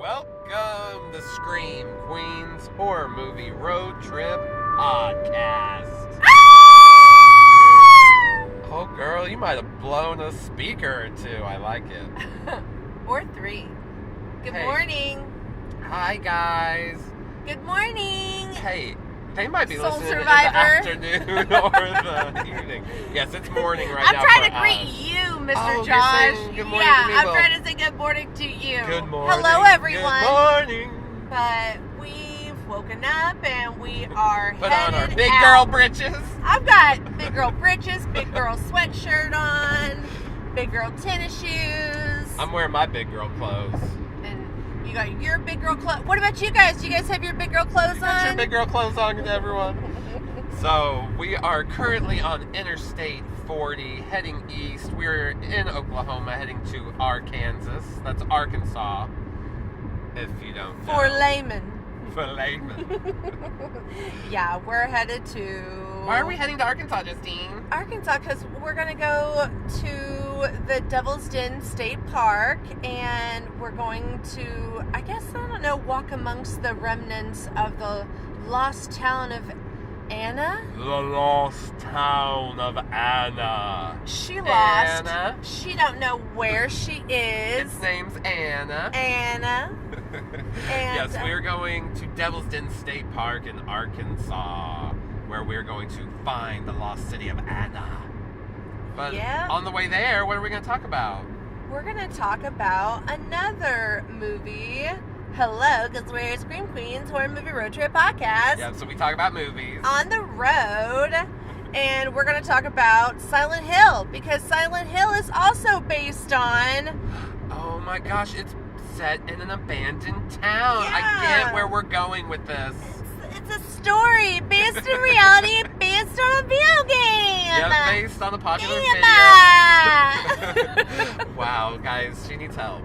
Welcome to Scream Queens Horror Movie Road Trip Podcast. Oh, girl, you might have blown a speaker or two. I like it. Or three. Good Hey. morning. Hi, guys. Good morning. Hey, they might be Soul listening Survivor. in the afternoon or the evening. Yes, it's morning right I'm now. trying to for greet us. you, Mr. Oh, you're Josh. saying good morning yeah, to me, I'm well, trying to say good morning to you. Good morning. Hello, everyone. Good morning. But we've woken up and we are Put headed on our big out. girl britches. I've got big girl britches, big girl sweatshirt on, big girl tennis shoes. I'm wearing my big girl clothes. And you got your big girl clothes. What about you guys? Do you guys have your big girl clothes You got your on? big girl clothes on, everyone. So, we are currently on Interstate 40 heading east. We're in Oklahoma heading to Arkansas. That's Arkansas, if you don't know. For laymen. For laymen. Yeah, we're headed to... Why are we heading to Arkansas, Justine? Arkansas, because we're going to go to the Devil's Den State Park, and we're going to, I don't know, walk amongst the remnants of the lost town of Anna. The lost town of Anna. She lost. Anna. She don't know where she is. Its name's Anna. Anna. Yes, we are going to Devil's Den State Park in Arkansas, where we're going to find the lost city of Anna. But Yeah. on the way there, what are we going to talk about? We're going to talk about another movie. Hello, because we're Scream Queens Horror Movie Road Trip Podcast. Yeah, so we talk about movies. On the road, and we're going to talk about Silent Hill, because Silent Hill is also based on... Oh my gosh, it's set in an abandoned town. I Yeah. get where we're going with this. It's a story based in reality, based on a video game. Yeah, based on a popular Emma. video. Wow, guys, she needs help.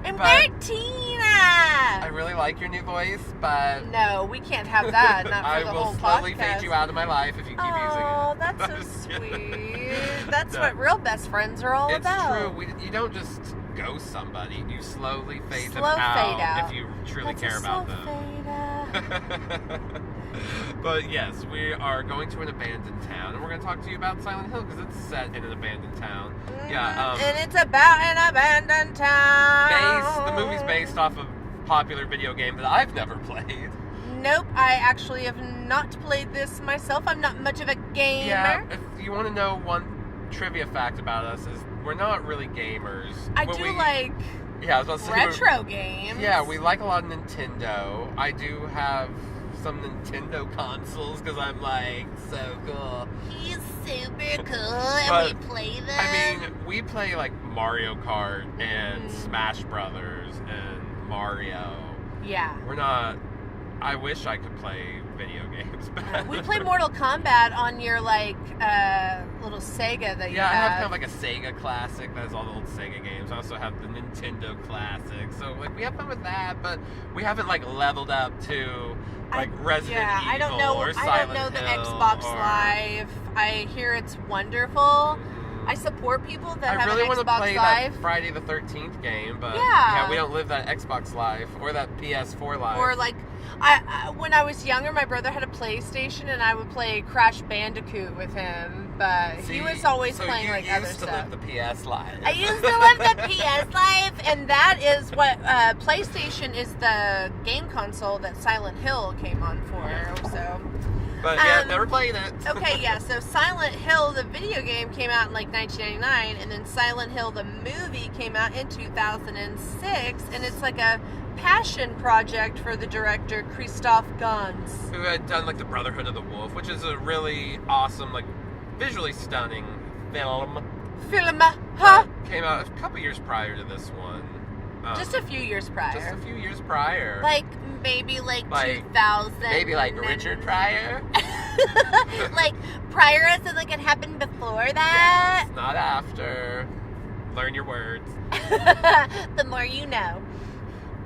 I'm But 13. I really like your new voice, but No, we can't have that. Not for I the will whole slowly podcast. fade you out of my life if you keep using it. Oh, that's so I'm just kidding. sweet. That's No. what real best friends are all It's about. true. You don't just ghost somebody. You slowly fade them Slow out, fade out. if you truly That's care a about slow them. fade out. But yes, we are going to an abandoned town, and we're going to talk to you about Silent Hill because it's set in an abandoned town. Yeah, and it's about an abandoned town. the movie's based off of a popular video game that I've never played. Nope, I actually have not played this myself. I'm not much of a gamer. Yeah, if you want to know one trivia fact about us is we're not really gamers. I But do we- like Yeah, I was about to say we're- retro games. Yeah, we like a lot of Nintendo. I do have some Nintendo consoles because I'm like so cool. He's super cool, and But, we play them. I mean, we play like Mario Kart and Mhm. Smash Brothers and Mario. yeah. We're not. I wish I could play video games. But We play Mortal Kombat on your little Sega that you Yeah, I have have. kind of like a Sega Classic. That has all the old Sega games. I also have the Nintendo Classic. So like we have fun with that, but we haven't like leveled up to like Resident yeah, Evil I don't know. or I Silent don't know the Hill Xbox or... Live. I hear it's wonderful. Mhm. I support people that I have really an want to Xbox play Live. that Friday the 13th game, but Yeah. we don't live that Xbox Live or that PS4 Live. Or like, when I was younger, my brother had a PlayStation, and I would play Crash Bandicoot with him. But he was always so playing you like used other to stuff. live the PS Live. I used to love the PS Live, and that is what PlayStation is the game console that Silent Hill came on for. So. But yeah, Um, never played it. Okay, yeah, so Silent Hill, the video game, came out in like 1999, and then Silent Hill, the movie, came out in 2006, and it's like a passion project for the director Christoph Gans. Who had done like the Brotherhood of the Wolf, which is a really awesome, like visually stunning film. Film, huh? Came out a couple years prior to this one. Just a few years prior. Just a few years priar. Like, maybe like 2000. Maybe like Richard Pryor. Like, prior as in like it happened before that? Yes, not after. Learn your words. The more you know.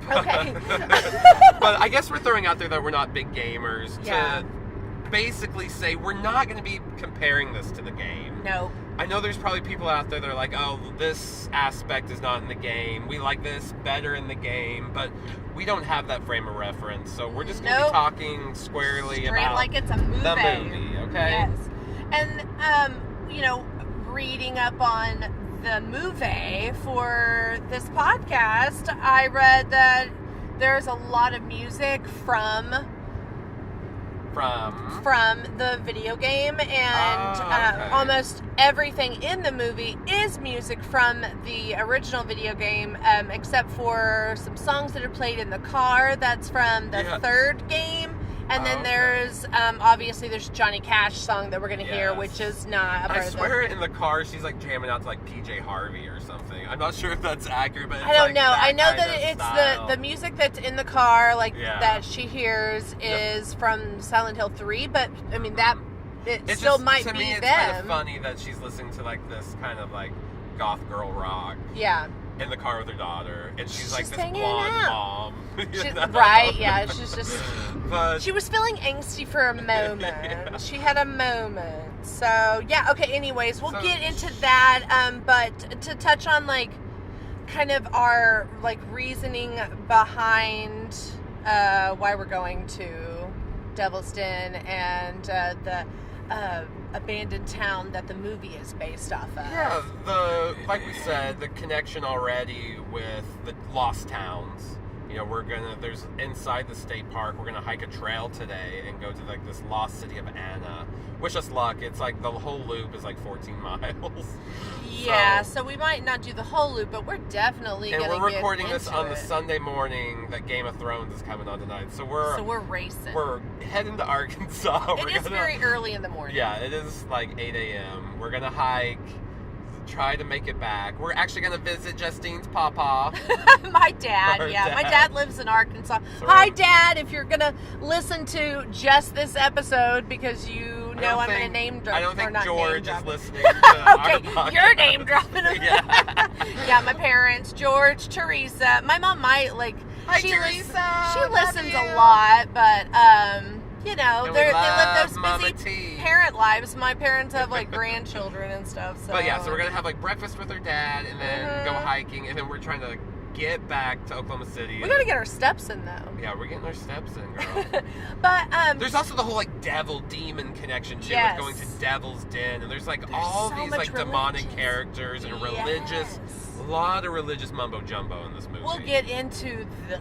Okay. But I guess we're throwing out there that we're not big gamers. Yeah. basically say we're not going to be comparing this to the game. No. I know there's probably people out there that are like, oh, this aspect is not in the game. We like this better in the game, but we don't have that frame of reference. So we're just going to be talking squarely about like it's a movie. the movie, okay? Yes. And, reading up on the movie for this podcast, I read that there's a lot of music from the video game, and almost everything in the movie is music from the original video game, except for some songs that are played in the car. That's from the third game. And then there's, obviously, there's Johnny Cash song that we're going to hear, which is not a part I swear in the car she's like jamming out to like PJ Harvey or something. I'm not sure if that's accurate, but it's I don't know. That I know kind that of it's style. the music that's in the car, that she hears is from Silent Hill 3, but, I mean, that, it still might to be me, it's them. kind of funny that she's listening to like this kind of like goth girl rock. Yeah. In the car with her daughter, and she's like this hanging blonde out. mom. Right, yeah, she's just... But she was feeling angsty for a moment. Yeah. She had a moment. So, yeah, okay, anyways, we'll get into that, but to touch on, like, kind of our, like, reasoning behind why we're going to Devil's Den and the abandoned town that the movie is based off of. Yeah, like we said, the connection already with the Lost Towns. You know, there's inside the state park, we're gonna hike a trail today and go to like this lost city of Anna. Wish us luck. It's like the whole loop is like 14 miles. Yeah, so we might not do the whole loop, but we're definitely gonna get into it. And we're recording this on the Sunday morning that Game of Thrones is coming on tonight. So we're racing. We're heading to Arkansas. It is very early in the morning. Yeah, it is like 8 a.m. We're gonna hike, try to make it back. We're actually gonna visit Justine's papa. My dad, my dad lives in Arkansas. Hi, Dad, if you're gonna listen to just this episode because you know I'm gonna name drop. I don't think George is listening to okay, our podcast. you're name dropping them. Yeah. Yeah, my parents, George, Teresa. My mom might like. Hi, she Teresa. She listens a lot, but you know, and they we live those Mama busy T. parent lives. My parents have like grandchildren and stuff. So. But yeah, so we're gonna have like breakfast with her dad, and then go hiking, and then we're trying to get back to Oklahoma City. We gotta get our steps in though. Yeah, we're getting our steps in, girl. But there's also the whole like devil demon connection too, with going to Devil's Den, and there's all so these much like demonic characters and religious. A lot of religious mumbo jumbo in this movie. We'll get into the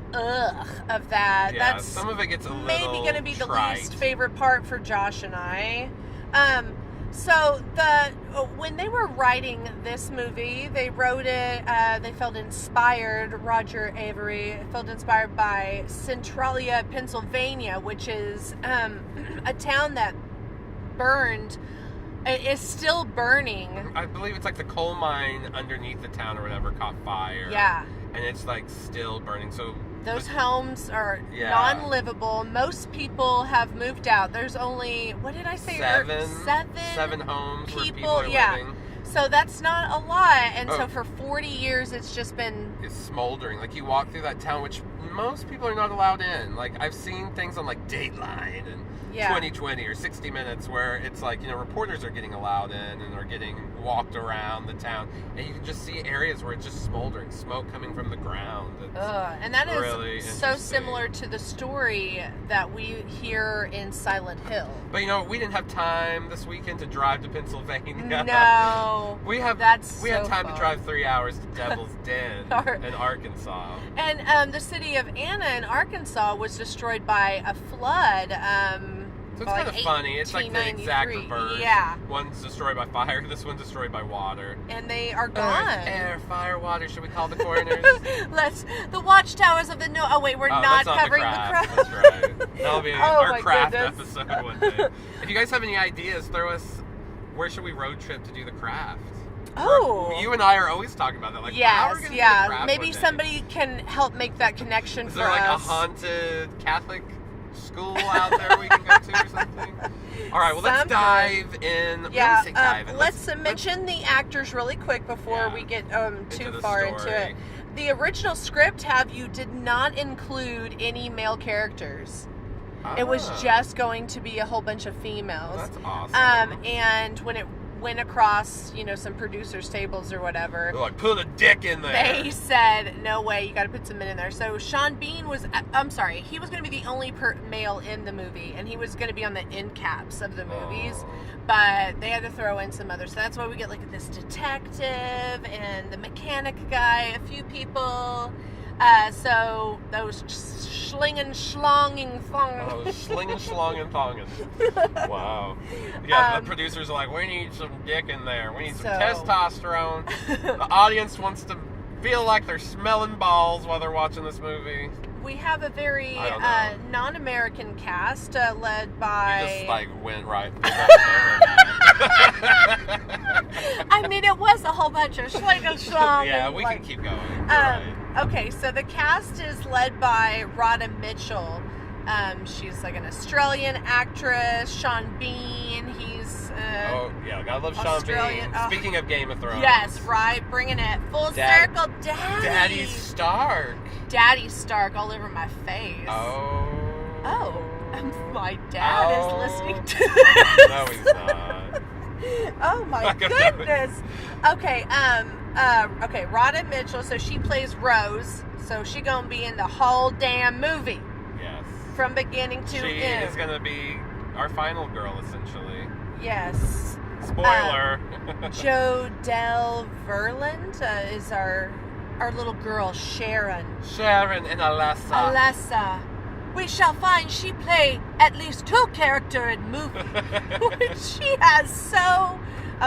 of that. Yeah, that's some of it gets a little maybe going to be trite. The least favorite part for Josh and I. So when they were writing this movie, they wrote it. They felt inspired. Roger Avery felt inspired by Centralia, Pennsylvania, which is a town that burned. It is still burning. I believe it's like the coal mine underneath the town or whatever caught fire. Yeah. And it's like still burning. So those homes are non-livable. Most people have moved out. There's only, what did I say? Seven homes people, where people are living. So that's not a lot. And so for 40 years, it's just been... It's smoldering. Like you walk through that town, which most people are not allowed in. Like I've seen things on like Dateline and 2020 or 60 Minutes where it's like, you know, reporters are getting allowed in and are getting walked around the town, and you can just see areas where it's just smoldering, smoke coming from the ground. And that is really so similar to the story that we hear in Silent Hill. But you know, we didn't have time this weekend to drive to Pennsylvania. No, we had time to drive 3 hours to Devil's Den in Arkansas. And the city of Anna in Arkansas was destroyed by a flood. So it's kind of funny. It's like the exact reverse. Yeah. One's destroyed by fire, this one's destroyed by water. And they are gone. Earth, air, fire, water. Should we call the coroners? The watchtowers of the Oh, wait, we're not covering the craft. That's right. That'll be our craft episode one day. If you guys have any ideas, throw us. Where should we road trip to do the craft? Oh. You and I are always talking about that. Like, Maybe somebody can help make that connection for us. Is there like a haunted Catholic school out there we can go to or something? All right, well, let's dive in. Let's mention the actors really quick before we get too far into it. The original script did not include any male characters. It was Ah. just going to be a whole bunch of females. That's awesome. And when it went across, some producers' tables or whatever, They're like, put a dick in there. they said, no way, you got to put some men in there. So Sean Bean was, he was going to be the only male in the movie, and he was going to be on the end caps of the movies, Oh. but they had to throw in some others. So that's why we get like this detective and the mechanic guy, a few people. So those slinging, schlonging thongs. Oh, slinging, schlonging, thonging. Wow. Yeah, the producers are like, we need some dick in there. We need some testosterone. The audience wants to feel like they're smelling balls while they're watching this movie. We have a very I don't know. non-American cast led by... You just, went right. I mean, it was a whole bunch of slinging, schlong. Yeah, and, we can keep going. You're right. Okay, so the cast is led by Rhoda Mitchell. She's like an Australian actress. Sean Bean, he's Oh, yeah, gotta love Sean Australian- Bean. Speaking of Game of Thrones. yes, right, bringing it full circle. Daddy Stark. Daddy Stark all over my face. Oh. Oh, my dad Oh. is listening to this. No, he's not. Oh my Like, okay. goodness. Okay, okay, Rhoda Mitchell, so she plays Rose, so she gonna be in the whole damn movie Yes. from beginning to She end. is gonna be our final girl, essentially. Yes. Spoiler. Joe Del Verland is our little girl, Sharon. Sharon and Alessa. Alessa. We shall find she play at least 2 characters in movie. She has so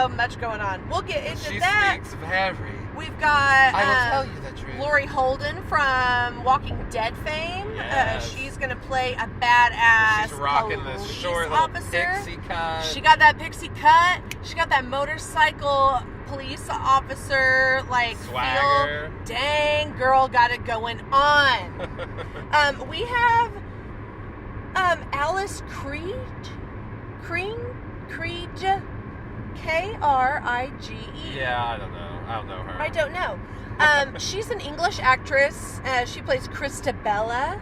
much going on. We'll get into She that. speaks very. We've got I will tell you the truth. Lori Holden from Walking Dead fame. Yes. She's going to play a badass She's rocking this police short little officer. pixie cut. She got that pixie cut. She got that motorcycle police officer swagger. feel. Dang, girl, got it going on. We have Alice Creed, Krige. Yeah, I don't know. I don't know her. I don't know. She's an English actress. She plays Christabella.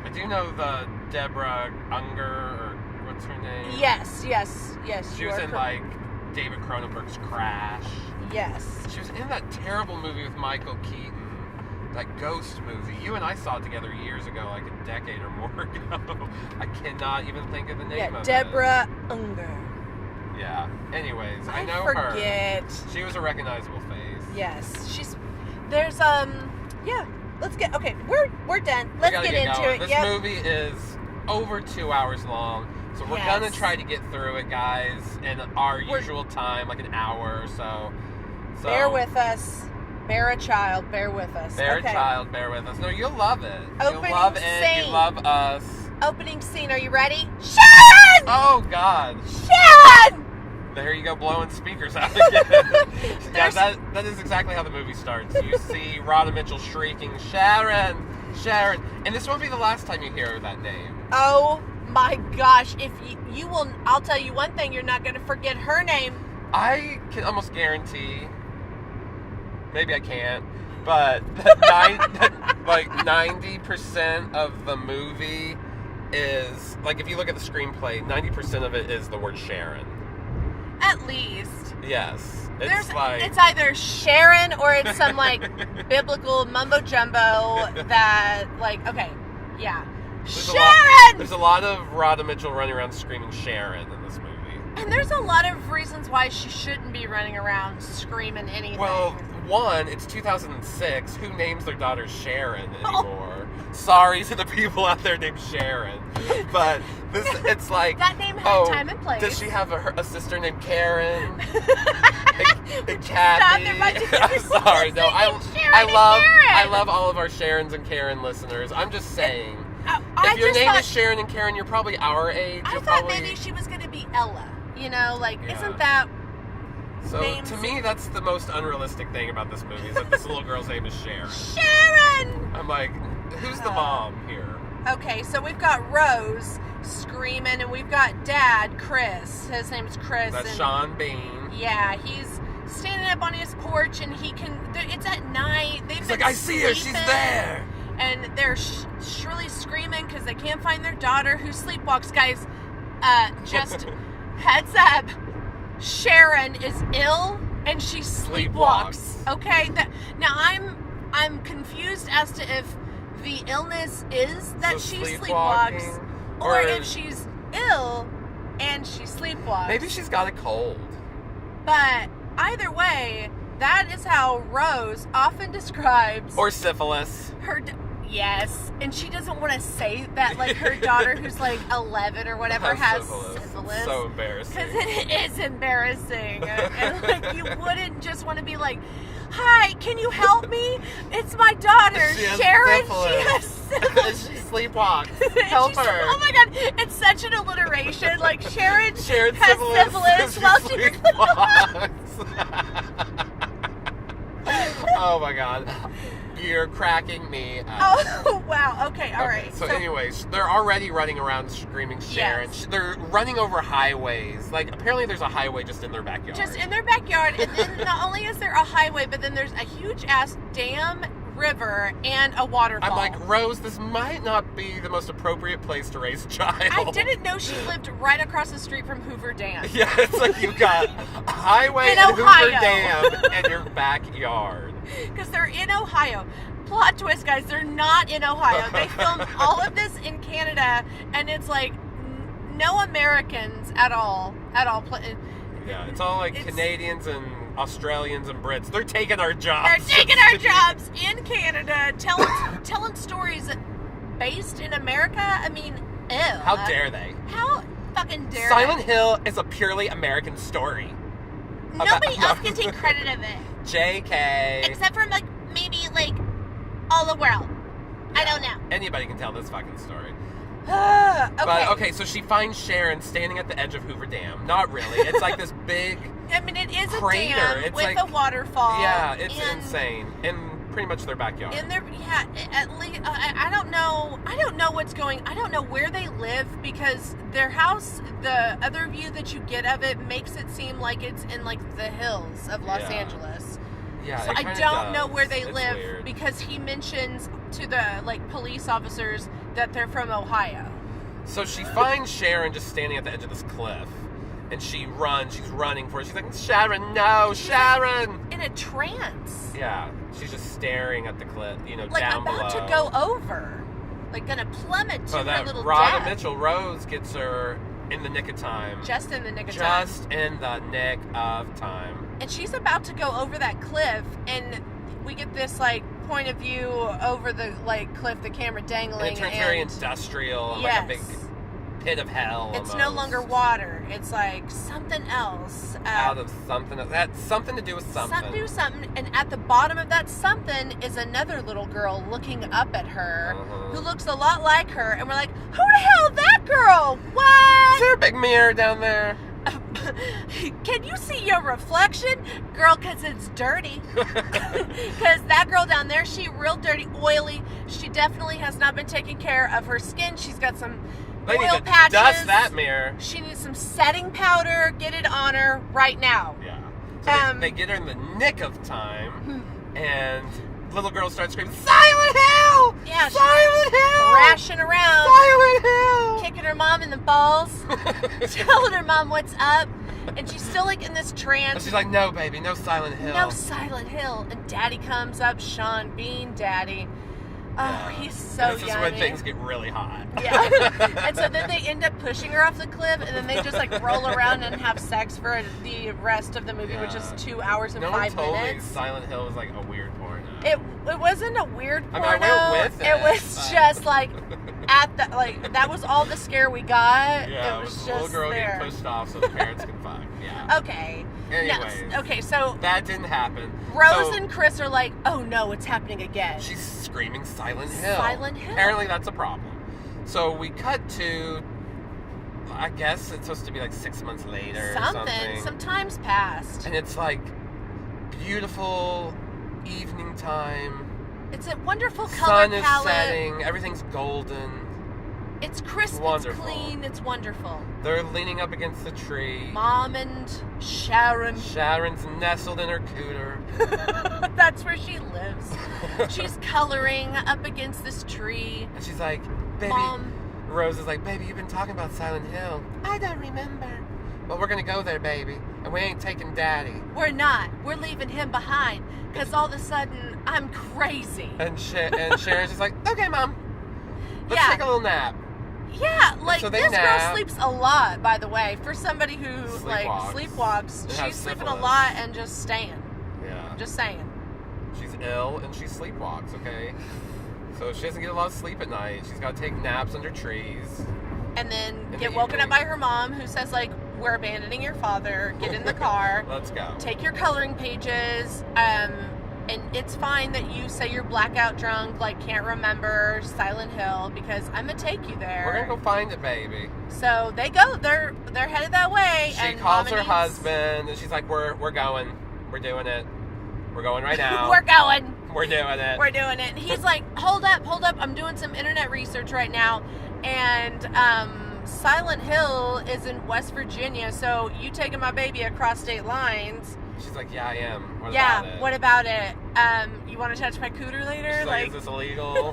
I do know the Deborah Unger, or what's her name? Yes. She you was are in correct. David Cronenberg's Crash. Yes. She was in that terrible movie with Michael Keaton, that ghost movie. You and I saw it together years ago, like a decade or more ago. I cannot even think of the name of Deborah Unger. it. Yeah. Anyways, I know forget. her. She was a recognizable face. Yes. There's yeah. Let's get okay. We're done. We Let's gotta get into going. it. This Yep. movie is over 2 hours long, so we're Yes. gonna try to get through it, guys, in our usual time, like an hour or so. Bear with us. Bear a child. Bear with us. Bear okay. a child, bear with us. No, you'll love it. Opening You'll love it. scene. You love us. Opening scene. Are you ready? Sharon! Oh God! Sharon! There you go, blowing speakers out again. Yeah, There's- that is exactly how the movie starts. You see Rhoda Mitchell shrieking, "Sharon, Sharon," and this won't be the last time you hear that name. Oh my gosh! If you will, I'll tell you one thing: you're not going to forget her name. I can almost guarantee. Maybe I can't, but 90% of the movie is like, if you look at the screenplay, 90% of it is the word Sharon. At least. Yes, It's either Sharon or it's some biblical mumbo jumbo that okay, yeah. Sharon! There's a lot of Rhoda Mitchell running around screaming Sharon in this movie. And there's a lot of reasons why she shouldn't be running around screaming anything. Well, one, it's 2006. Who names their daughter Sharon anymore? Sorry to the people out there named Sharon, but it's like, that name had time and place. Does she have a sister named Karen? and Stop, Kathy? there might be I'm people sorry. No, listening, Sharon I and love Karen. all of our Sharons and Karen listeners. I'm just saying. I If your just name thought, is Sharon and Karen, you're probably our age. I You're thought probably... maybe she was going to be Ella. Yeah. Isn't that... So names- to me, that's the most unrealistic thing about this movie, is that this little girl's name is Sharon. Sharon! I'm like, who's the mom here? Okay, so we've got Rose screaming, and we've got Dad, Chris. His name's Chris. That's and Sean Bean. Yeah, he's standing up on his porch, and it's at night. He's like, I see her, she's there. and they're shrilly screaming because they can't find their daughter who sleepwalks. Guys, just heads up, Sharon is ill and she sleepwalks. Okay, now I'm confused as to if the illness is that she sleepwalks, or if she's ill and she sleepwalks. Maybe she's got a cold. But either way, that is how Rose often describes Or syphilis. her. Yes, and she doesn't want to say that, like, her daughter, who's like 11 or whatever, has syphilis. So embarrassing. Because it is embarrassing, and like you wouldn't just want to be like, "Hi, can you help me? It's my daughter, She has Sharon. syphilis. She has syphilis." She sleepwalks. Help her. Oh my god, it's such an alliteration. Like Sharon has syphilis while she sleepwalks. Oh my god. You're cracking me up. Oh wow. Okay. All right. So anyways, they're already running around screaming Sharon. Yes. They're running over highways. Like, apparently there's a highway just in their backyard. Just in their backyard, and then not only is there a highway, but then there's a huge ass dam, river, and a waterfall. I'm like, Rose, this might not be the most appropriate place to raise a child. I didn't know she lived right across the street from Hoover Dam. Yeah, it's like you've got a highway In and Ohio. Hoover Dam in your backyard. Because they're in Ohio. Plot twist, guys, they're not in Ohio. They filmed all of this in Canada, and it's like no Americans at all. Yeah, it's all like Canadians and Australians and Brits. They're taking our jobs. They're taking our jobs in Canada, telling stories based in America. I mean, ew. How dare they? How fucking dare Silent they? Hill is a purely American story. Nobody else can take credit of it. JK. Except for, like, maybe, like, all the world. I don't know. Anybody can tell this fucking story. Okay. But, okay, so she finds Sharon standing at the edge of Hoover Dam. Not really. It's like this big I mean, it is crater. a dam It's with like, a waterfall. Yeah, it's and insane. In pretty much their backyard. In their, yeah, at least, I don't know. I don't know what's going. I don't know where they live because their house, the other view that you get of it, makes it seem like it's in like the hills of Los Angeles. Yeah, So it I kinda don't know does. where they It's live weird. because he mentions to the like police officers that they're from Ohio. So she finds Sharon just standing at the edge of this cliff. And she runs. She's running for it. She's like, Sharon, no, Sharon! In a trance. Yeah, she's just staring at the cliff, you know, Like down about below. to go over. Like gonna plummet to So her that little Robin death. Mitchell Rose gets her in the nick of time. Just in the nick of time. Just in the nick of time. And she's about to go over that cliff, and we get this like point of view over the like cliff, the camera dangling. And it turns very industrial and like a big pit of hell. It's almost. no longer water. It's like something else. Out of something. That's something to do with something. Something to do with something. And at the bottom of that something is another little girl looking up at her, who looks a lot like her. And we're like, who the hell is that girl? What? Is there a big mirror down there? Can you see your reflection? Girl, because it's dirty. Because that girl down there, she real dirty, oily. She definitely has not been taking care of her skin. She's got some They need oil to patches. dust that mirror. She needs some setting powder. Get it on her right now. Yeah. So they get her in the nick of time, and little girl starts screaming, Silent Hill! Yeah, Silent Hill! Thrashing around, Silent Hill! kicking her mom in the balls, telling her mom what's up, and she's still like in this And trance. she's like, no, baby, no Silent Hill. No Silent Hill. And Daddy comes up, Sean Bean Daddy. Oh, he's so This is yummy. when things get really hot. Yeah. And so then they end up pushing her off the cliff, and then they just like roll around and have sex for the rest of the movie, which is 2 hours and no 5 one told minutes. me Silent Hill was like a weird porno. It wasn't a weird I porno. mean, I went with it, was but- just like at the like that was all the scare we got. Yeah, it was the just little girl there. getting pushed off so the parents can fuck. Yeah. Okay. Anyways. No, okay, so That didn't happen. Rose So and Chris are like, oh no, it's happening again. she's screaming Silent Hill. Silent Hill. Apparently that's a problem. So we cut to, I guess it's supposed to be like 6 months later or something. Some time's passed. And it's like beautiful evening time. It's a wonderful color Sun is palette. setting. Everything's golden. It's crisp, Wonderful. it's clean, it's wonderful. They're leaning up against the tree. Mom and Sharon. Sharon's nestled in her cooter. That's where she lives. She's coloring up against this tree. And she's like, baby. Mom. Rose is like, baby, you've been talking about Silent Hill. I don't remember. Well, we're going to go there, baby. And we ain't taking Daddy. We're not. We're leaving him behind. Because all of a sudden, I'm crazy. And Sharon's just like, okay, Mom. Let's Yeah. take a little nap. Yeah, like So they this girl nap. sleeps a lot, by the way. For somebody who like Sleepwalks. sleepwalks, And has she's sleeping a syphilis. lot and just staying. Yeah. Just saying. She's ill and she sleepwalks, okay? So she doesn't get a lot of sleep at night. She's got to take naps under trees. And then In get the woken up evening. by her mom who says like, we're abandoning your father, get in the car, Let's go. take your coloring pages, and it's fine that you say you're blackout drunk, like can't remember Silent Hill, because I'm gonna take you there. We're going to go find it, baby. So they go, they're headed that way. She and calls Mama her needs- husband and she's like, we're going. We're doing it. We're going right now. We're going. We're doing it. We're doing it. And he's like, hold up. I'm doing some internet research right now. And Silent Hill is in West Virginia, so you taking my baby across state lines. She's like, yeah, I am. What Yeah, about it? what about it? You want to touch my cooter later? She's like, is this illegal?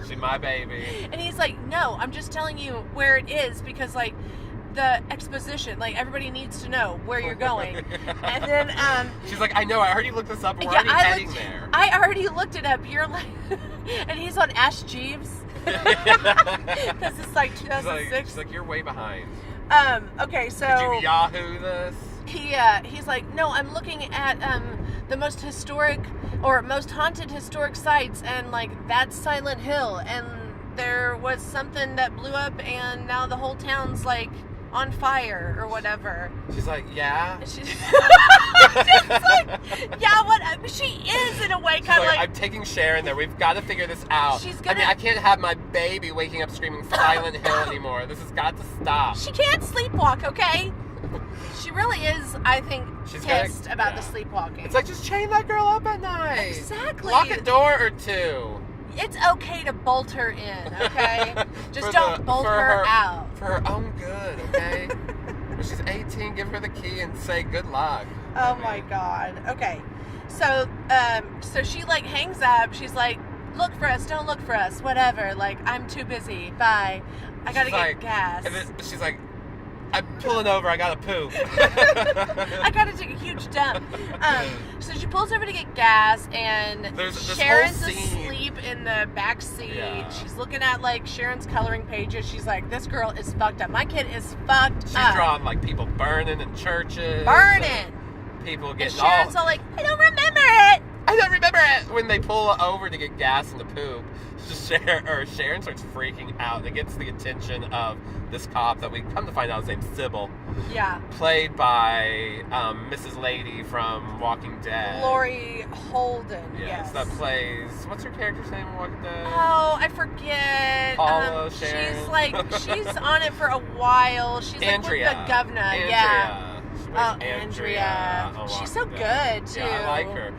She's my baby. And he's like, no, I'm just telling you where it is because, like, the exposition, like, everybody needs to know where you're going. And then, she's like, I know, I already looked this up. We're yeah, already heading there. I already looked it up. You're like, and he's on Ask Jeeves. Because it's like 2006. She's like, you're way behind. Okay, so Did you Yahoo this? he's like, no, I'm looking at the most historic or most haunted historic sites, and like that's Silent Hill, and there was something that blew up, and now the whole town's like on fire or whatever. She's like, yeah. And she's like, yeah, what? She is in a way She's kind of like, like. I'm taking Sharon there. We've got to figure this out. She's I mean, gonna- I can't have my baby waking up screaming Silent Hill anymore. This has got to stop. She can't sleepwalk, okay? She really is, I think, She's pissed gotta- about yeah. the sleepwalking. It's like, just chain that girl up at night. Exactly. Lock a door or two. It's okay to bolt her in, okay? Just For don't the- bolt for her out. For her own good, okay? When she's 18, give her the key and say good luck. Oh my god. Okay. So, so she like hangs up. She's like, look for us, don't look for us, whatever. Like, I'm too busy. Bye. I gotta She's get like- gas. And then she's like, I'm pulling over, I gotta poop. I gotta take a huge dump. So she pulls over to get gas, and There's this Sharon's whole scene. asleep in the back seat. Yeah. She's looking at like Sharon's coloring pages. She's like, "This girl is fucked up. My kid is fucked She's up. drawing like people burning in churches. Burning." and People And getting Sharon's all. all like, "I don't remember it." I don't remember it when they pull over to get gas and to poop. Sharon starts freaking out. And it gets the attention of this cop that we come to find out his name's Sybil, Yeah. played by Mrs. Lady from Walking Dead. Lori Holden. Yes. That plays. What's her character's name in Walking Dead? Oh, I forget. Paula, Sharon. She's like, she's on it for a while. She's Andrea. like with the governor. Andrea. Yeah. She plays Oh, Andrea. on She's Walking so Dead. good, too. Yeah, I like her.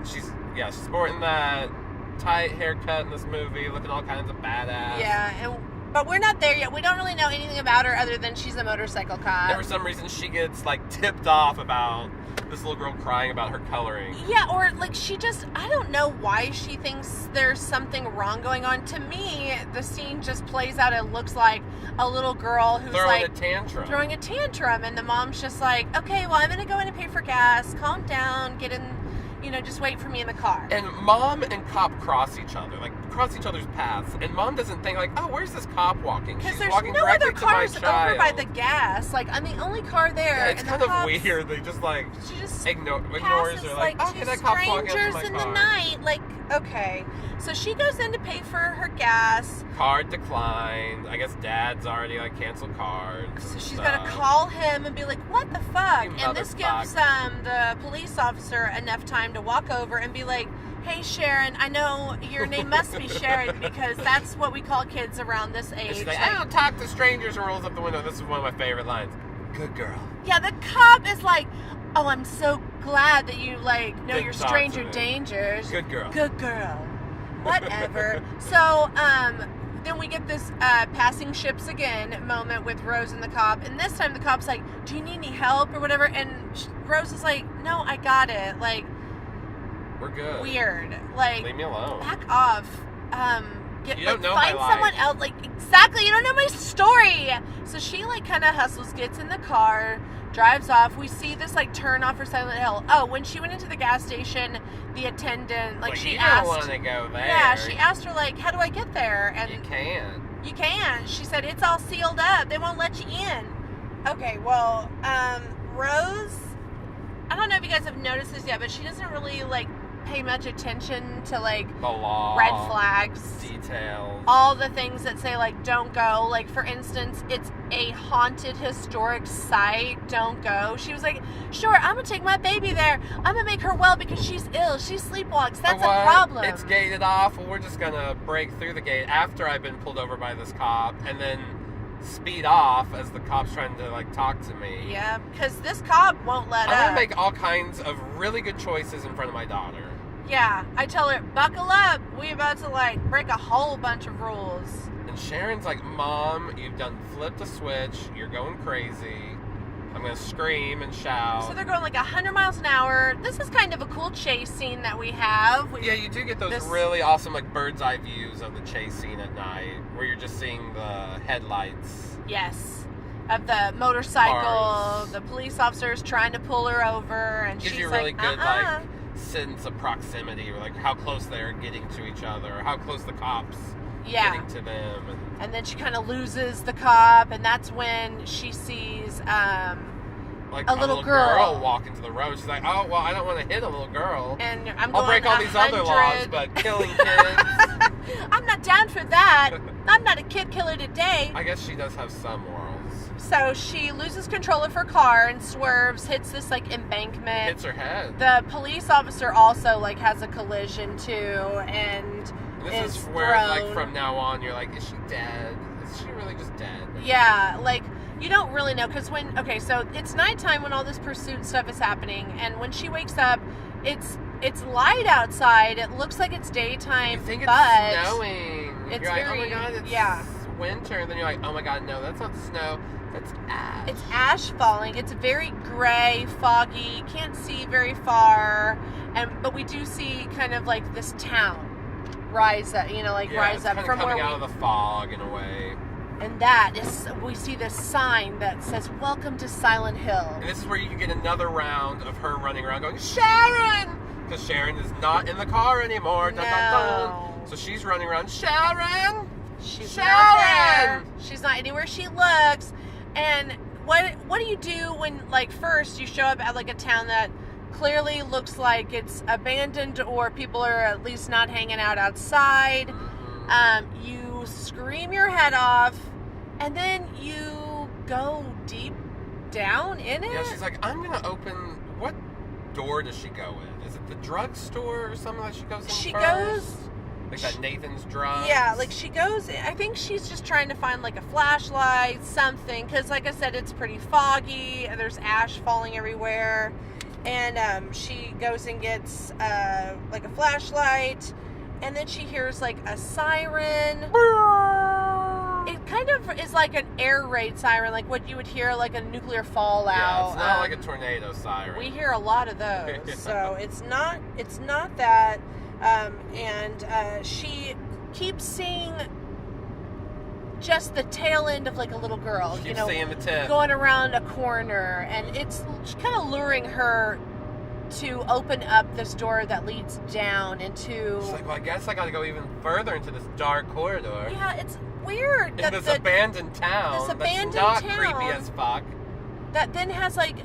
She's sporting that tight haircut in this movie, looking all kinds of badass. Yeah, but we're not there yet. We don't really know anything about her other than she's a motorcycle cop. And for some reason, she gets like tipped off about this little girl crying about her coloring. Yeah, or like she just, I don't know why she thinks there's something wrong going on. To me, the scene just plays out. It looks like a little girl who's Throwing like a tantrum. throwing a tantrum, and the mom's just like, okay, well, I'm gonna go in and pay for gas. Calm down, get in, just wait for me in the car. And mom and cop cross each other's paths. And mom doesn't think like, oh, where's this cop walking? Because She's there's walking no directly other to my cars over child. by the gas. Like, I'm the only car there. Yeah, it's and kind the of cops, weird. They just like She just ignores passes her. like okay, two that cop's walking up to strangers my in the car. night. Like, okay. So she goes in to pay for her gas. Card declined. I guess dad's already like canceled cards. So and she's stuff. gonna call him and be like, "What the fuck?" You And this motherfuck. gives the police officer enough time to walk over and be like, "Hey Sharon, I know your name must be Sharon because that's what we call kids around this And age." she's like, I don't talk to strangers, and rolls up the window. This is one of my favorite lines. Good girl. Yeah, the cop is like, "Oh, I'm so glad that you like know Didn't your talk stranger to me. dangers." Good girl. Good girl. Whatever. So, then we get this passing ships again moment with Rose and the cop. And this time the cop's like, do you need any help or whatever? And Rose is like, no, I got it. Like, we're good. Weird. Like, leave me alone. Back off. You don't know find my someone life. else. Like, exactly. You don't know my story. So she like kind of hustles, gets in the car, drives off. We see this like turn off for Silent Hill. Oh, when she went into the gas station, the attendant like she you asked. don't want to go there. Yeah, she asked her like, how do I get there? And you can't. You can. She said it's all sealed up. They won't let you in. Okay, well, Rose, I don't know if you guys have noticed this yet, but she doesn't really like pay much attention to like The law. red flags, Details. all the things that say like don't go. Like for instance, it's a haunted historic site, don't go. She was like, sure, I'm gonna take my baby there. I'm gonna make her well because she's ill. She sleepwalks. That's For what? a problem. It's gated off. Well, we're just gonna break through the gate after I've been pulled over by this cop, and then speed off as the cop's trying to like talk to me. Yeah, because this cop won't let I'm up. gonna make all kinds of really good choices in front of my daughter. Yeah, I tell her, buckle up. We about to like break a whole bunch of rules. And Sharon's like, Mom, you've done flipped a switch. You're going crazy. I'm gonna scream and shout. So they're going like 100 miles an hour. This is kind of a cool chase scene that we have. Yeah, you do get those really awesome like bird's eye views of the chase scene at night, where you're just seeing the headlights. Yes, of the motorcycle, Cars. the police officers trying to pull her over, and Gives she's you a really like, good like sense of proximity, or like how close they're getting to each other, or how close the cops yeah. getting to them. And then she kind of loses the cop, and that's when she sees like a little girl walk into the road. She's like, oh, well, I don't want to hit a little girl. And I'm I'll going break all these other 100. laws, but killing kids. I'm not down for that. I'm not a kid killer today. I guess she does have some morals. So she loses control of her car and swerves, hits this like embankment. Hits her head. The police officer also like has a collision too, and This is where like from now on you're like, is she dead? Is she really just dead? Yeah, like you don't really know because so it's nighttime when all this pursuit stuff is happening, and when she wakes up, it's light outside. It looks like it's daytime, You think but it's snowing. it's you're like, very oh my god, it's yeah. winter. And then you're like, oh my god, no, that's not snow. That's ash. It's ash falling. It's very gray, foggy. Can't see very far, but we do see kind of like this town rise up. Rise up from coming where out of the fog in a way. And that is, we see this sign that says, "Welcome to Silent Hill." And this is where you can get another round of her running around going, Sharon! Because Sharon is not in the car anymore. Dun, dun, dun. So she's running around, Sharon! She's Sharon! not there. She's not anywhere she looks. And what do you do when, like, first you show up at, like, a town that clearly looks like it's abandoned or people are at least not hanging out outside? Mm-hmm. You scream your head off, and then you go deep down in it? Yeah, she's like, I'm going to open... What door does she go in? Is it the drugstore or something that she goes in She first? goes... Like that Nathan's Drugs? Yeah, like she goes, I think she's just trying to find like a flashlight, something, because like I said, it's pretty foggy, and there's ash falling everywhere, and she goes and gets like a flashlight, and then she hears like a siren. It kind of is like an air raid siren, like what you would hear like a nuclear fallout. Yeah, it's not like a tornado siren. We hear a lot of those, so it's not that. And she keeps seeing just the tail end of like a little girl, She keeps seeing the tip. going around a corner, and it's kind of luring her to open up this door that leads down into. She's like, well, I guess I got to go even further into this dark corridor. Yeah, it's weird. In this abandoned town. This abandoned that's not town creepy as fuck. That then has like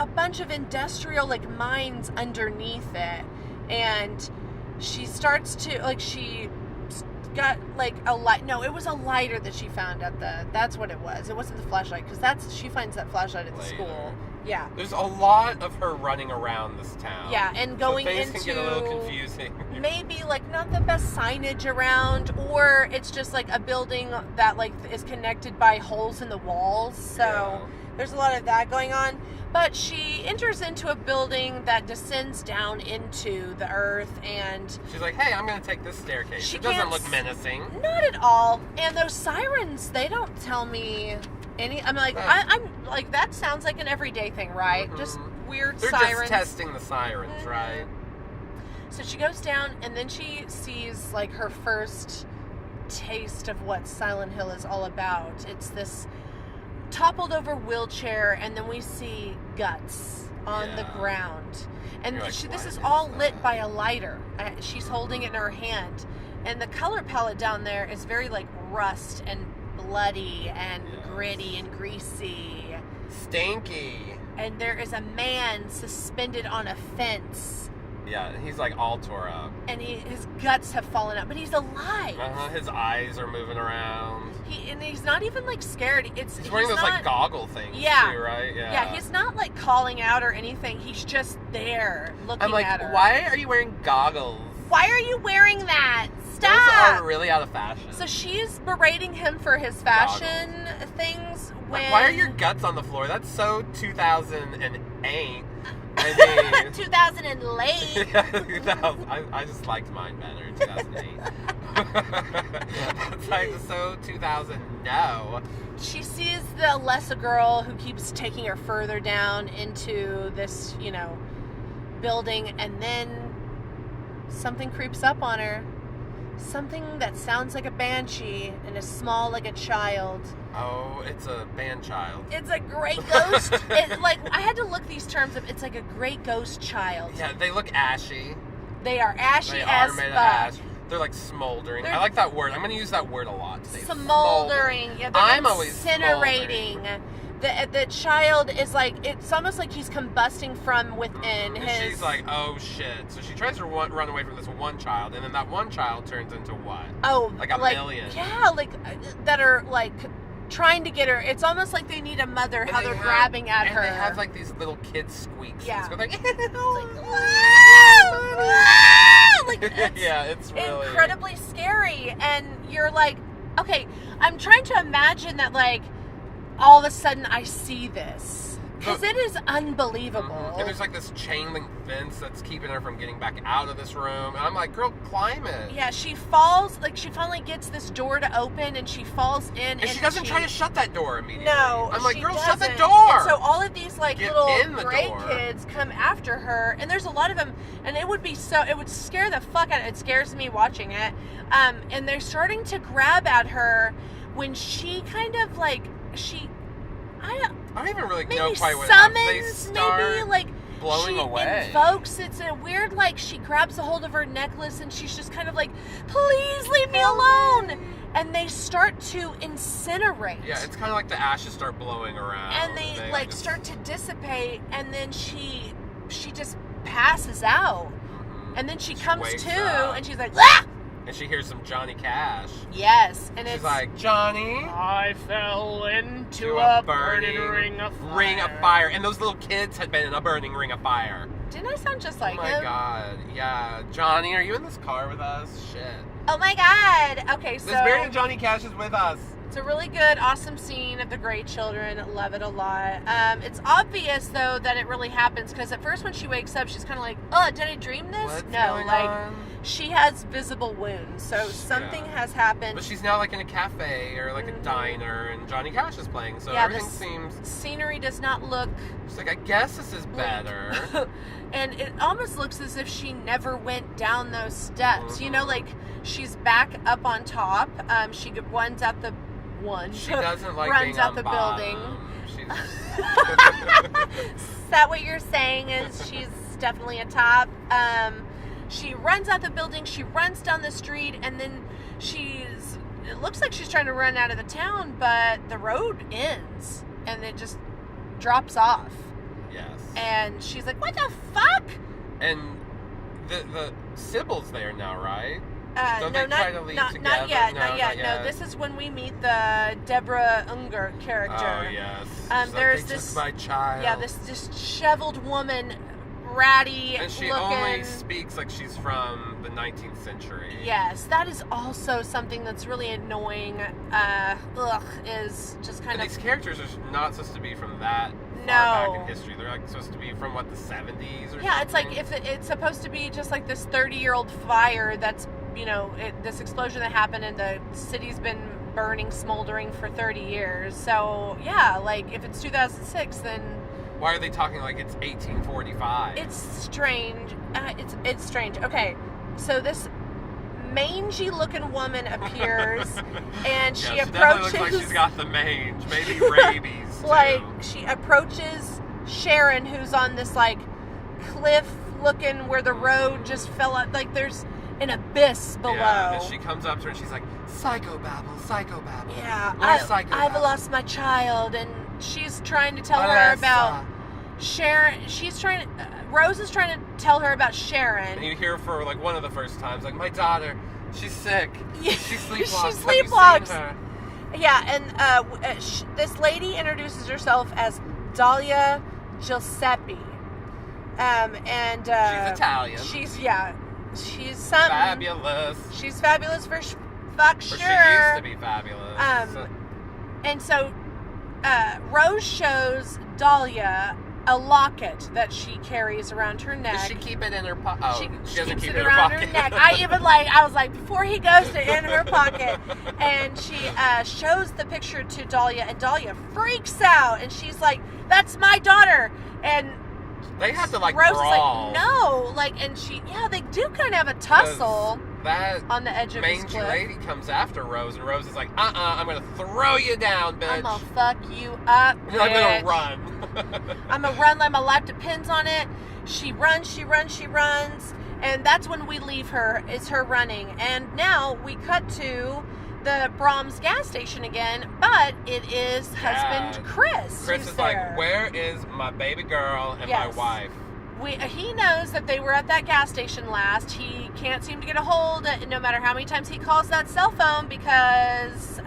a bunch of industrial like mines underneath it, and she starts to like she got like a light. No, it was a lighter that she found at the. That's what it was. It wasn't the flashlight because she finds that flashlight at the school. Yeah. There's a lot of her running around this town. Yeah, and going so things into can get a little confusing. Maybe like not the best signage around, or it's just like a building that like is connected by holes in the walls. So there's a lot of that going on. But she enters into a building that descends down into the earth, and She's like, hey, I'm going to take this staircase. She It doesn't can't look s- menacing. not at all. And those sirens, they don't tell me any. I'm like, I'm like, that sounds like an everyday thing, right? Mhm. Just weird They're sirens. just testing the sirens, Mhm. right? So she goes down, and then she sees like her first taste of what Silent Hill is all about. It's this toppled over wheelchair, and then we see guts on the Yeah. ground. And You're like, this "What is is all that?" lit by a lighter. She's holding it in her hand. And the color palette down there is very like rust and bloody and Yes. gritty and greasy. Stinky. And there is a man suspended on a fence. Yeah, he's like all tore up. And his guts have fallen out, but he's alive. His eyes are moving around. He's not even like scared. He's wearing those not, like goggle things Yeah. too, right? Yeah, he's not like calling out or anything. He's just there looking I'm like, at her. why are you wearing goggles? Why are you wearing that? Those Stop. are really out of fashion. So she's berating him for his fashion things. When Like, why are your guts on the floor? That's so 2008. I mean, 2000 and late? I just liked mine better in 2008. It's like so 2000. No. She sees the Alessa girl who keeps taking her further down into this, building, and then something creeps up on her. Something that sounds like a banshee and is small like a child. Oh, it's a band child. It's a great ghost. I had to look these terms up. It's like a great ghost child. Yeah, they look ashy. They are ashy They as are made of fuck. ash. They're like smoldering. They're- I like that word. I'm going to use that word a lot today. Smoldering. Yeah, they're I'm always incinerating. The child is like, it's almost like he's combusting from within And his. she's like, oh shit. So she tries to run away from this one child, and then that one child turns into what? oh, like a million. Yeah, that are like trying to get her. It's almost like they need a mother, how they're grabbing at her. And they have like these little kid squeaks. Yeah. It's going like, it's yeah, it's really incredibly scary. And you're like, okay, I'm trying to imagine that, like, all of a sudden I see this. Because it is unbelievable. Mhm. And there's like this chain link fence that's keeping her from getting back out of this room. And I'm like, girl, climb it. Yeah, she falls, like, she finally gets this door to open, and she falls in. And she doesn't try to shut that door immediately. No, I'm like, she girl, shut the doesn't. door. And so all of these like Get little in the gray door. kids come after her, and there's a lot of them, and it would scare the fuck out of it. It scares me watching it. And they're starting to grab at her when she kind of like I I don't even really maybe know quite what happens. They summons, start maybe like blowing she away. invokes. It's a weird, like, she grabs a hold of her necklace and she's just kind of like, please leave me alone. And they start to incinerate. Yeah, it's kind of like the ashes start blowing around. And they just- start to dissipate, and then she just passes out. Mhm. And then she She comes wakes to, up. and she's like, ah! And she hears some Johnny Cash. Yes, and She's it's like, Johnny, I fell into to a burning ring of fire. And those little kids had been in a burning ring of fire. Didn't I sound just like oh my him? god. Yeah. Johnny, are you in this car with us? Shit. Oh my god. Okay, so This Mary and Johnny Cash is with us. it's a really good, awesome scene of the great children. Love it a lot. It's obvious though that it really happens, because at first when she wakes up, she's kind of like, "Oh, did I dream this?" What's no, going like on? she has visible wounds, so something Yeah. has happened. But she's now like in a cafe or like a Mhm. diner, and Johnny Cash is playing, so Yeah, everything this- seems. Scenery does not look She's like, I guess this is better. and it almost looks as if she never went down those steps. You know, Mhm. like she's back up on top. She runs out the She doesn't like runs being out on the bottom. building. She's. Is that what you're saying? Is she's definitely a top? She runs out the building. She runs down the street, and then it looks like she's trying to run out of the town, but the road ends and it just drops off. Yes. And she's like, "What the fuck?" And the Sybil's there now, right? Don't No, they try to leave not together? yet. No, Not yet. not yet. No, this is when we meet the Deborah Unger character. Oh yes. She's there's like, they this- took my child. Yeah, this disheveled woman, ratty And she looking. only speaks like she's from the 19th century. Yes, that is also something that's really annoying. Is just kind And of these characters are not supposed to be from that far No. back in history. They're like supposed to be from what, the 70s or Yeah, it's something? like if it's supposed to be just like this 30-year-old fire that's, this explosion that happened and the city's been burning, smoldering for 30 years. So, yeah, like if it's 2006, then Why are they talking like it's 1845? it's strange. It's strange. Okay, so this mangy-looking woman appears, and she yeah, she definitely approaches. looks like she's got the mange, maybe rabies too. Like she approaches Sharon, who's on this like cliff looking where the road just fell out. Like there's an abyss below. Yeah, and she comes up to her and she's like, psychobabble, psychobabble. Yeah, More I've psychobabble. lost my child, and she's trying to tell her about Sharon. Rose is trying to tell her about Sharon. And you hear for like one of the first times, like, my daughter, she's sick. Yeah, She sleepwalks. she Have you seen sleepwalks. her? Yeah, and this lady introduces herself as Dahlia Giuseppe. And She's Italian. She's something. Fabulous. She's fabulous for fuck Or sure. she used to be fabulous. And so Rose shows Dahlia a locket that she carries around her neck. Does she keep it in her pocket? Oh, She doesn't keeps keep it it in her around pocket. her neck. I was like, before he goes to in her pocket, and she shows the picture to Dahlia, and Dahlia freaks out, and she's like, "That's my daughter." And They had to like Rose brawl. is like, "No," like, and they do kind of have a tussle That on the edge of this mangy cliff. lady comes after Rose, and Rose is like, I'm gonna throw you down, bitch. I'm gonna fuck you up, I'm gonna bitch. run. I'm gonna run like my life depends on it. She runs, and that's when we leave her. Is her running, and now we cut to the Brahms gas station again, but it is husband Chris. Chris who's is there. like, where is my baby girl and my Yes. wife? He knows that they were at that gas station last. He can't seem to get a hold, no matter how many times he calls that cell phone, because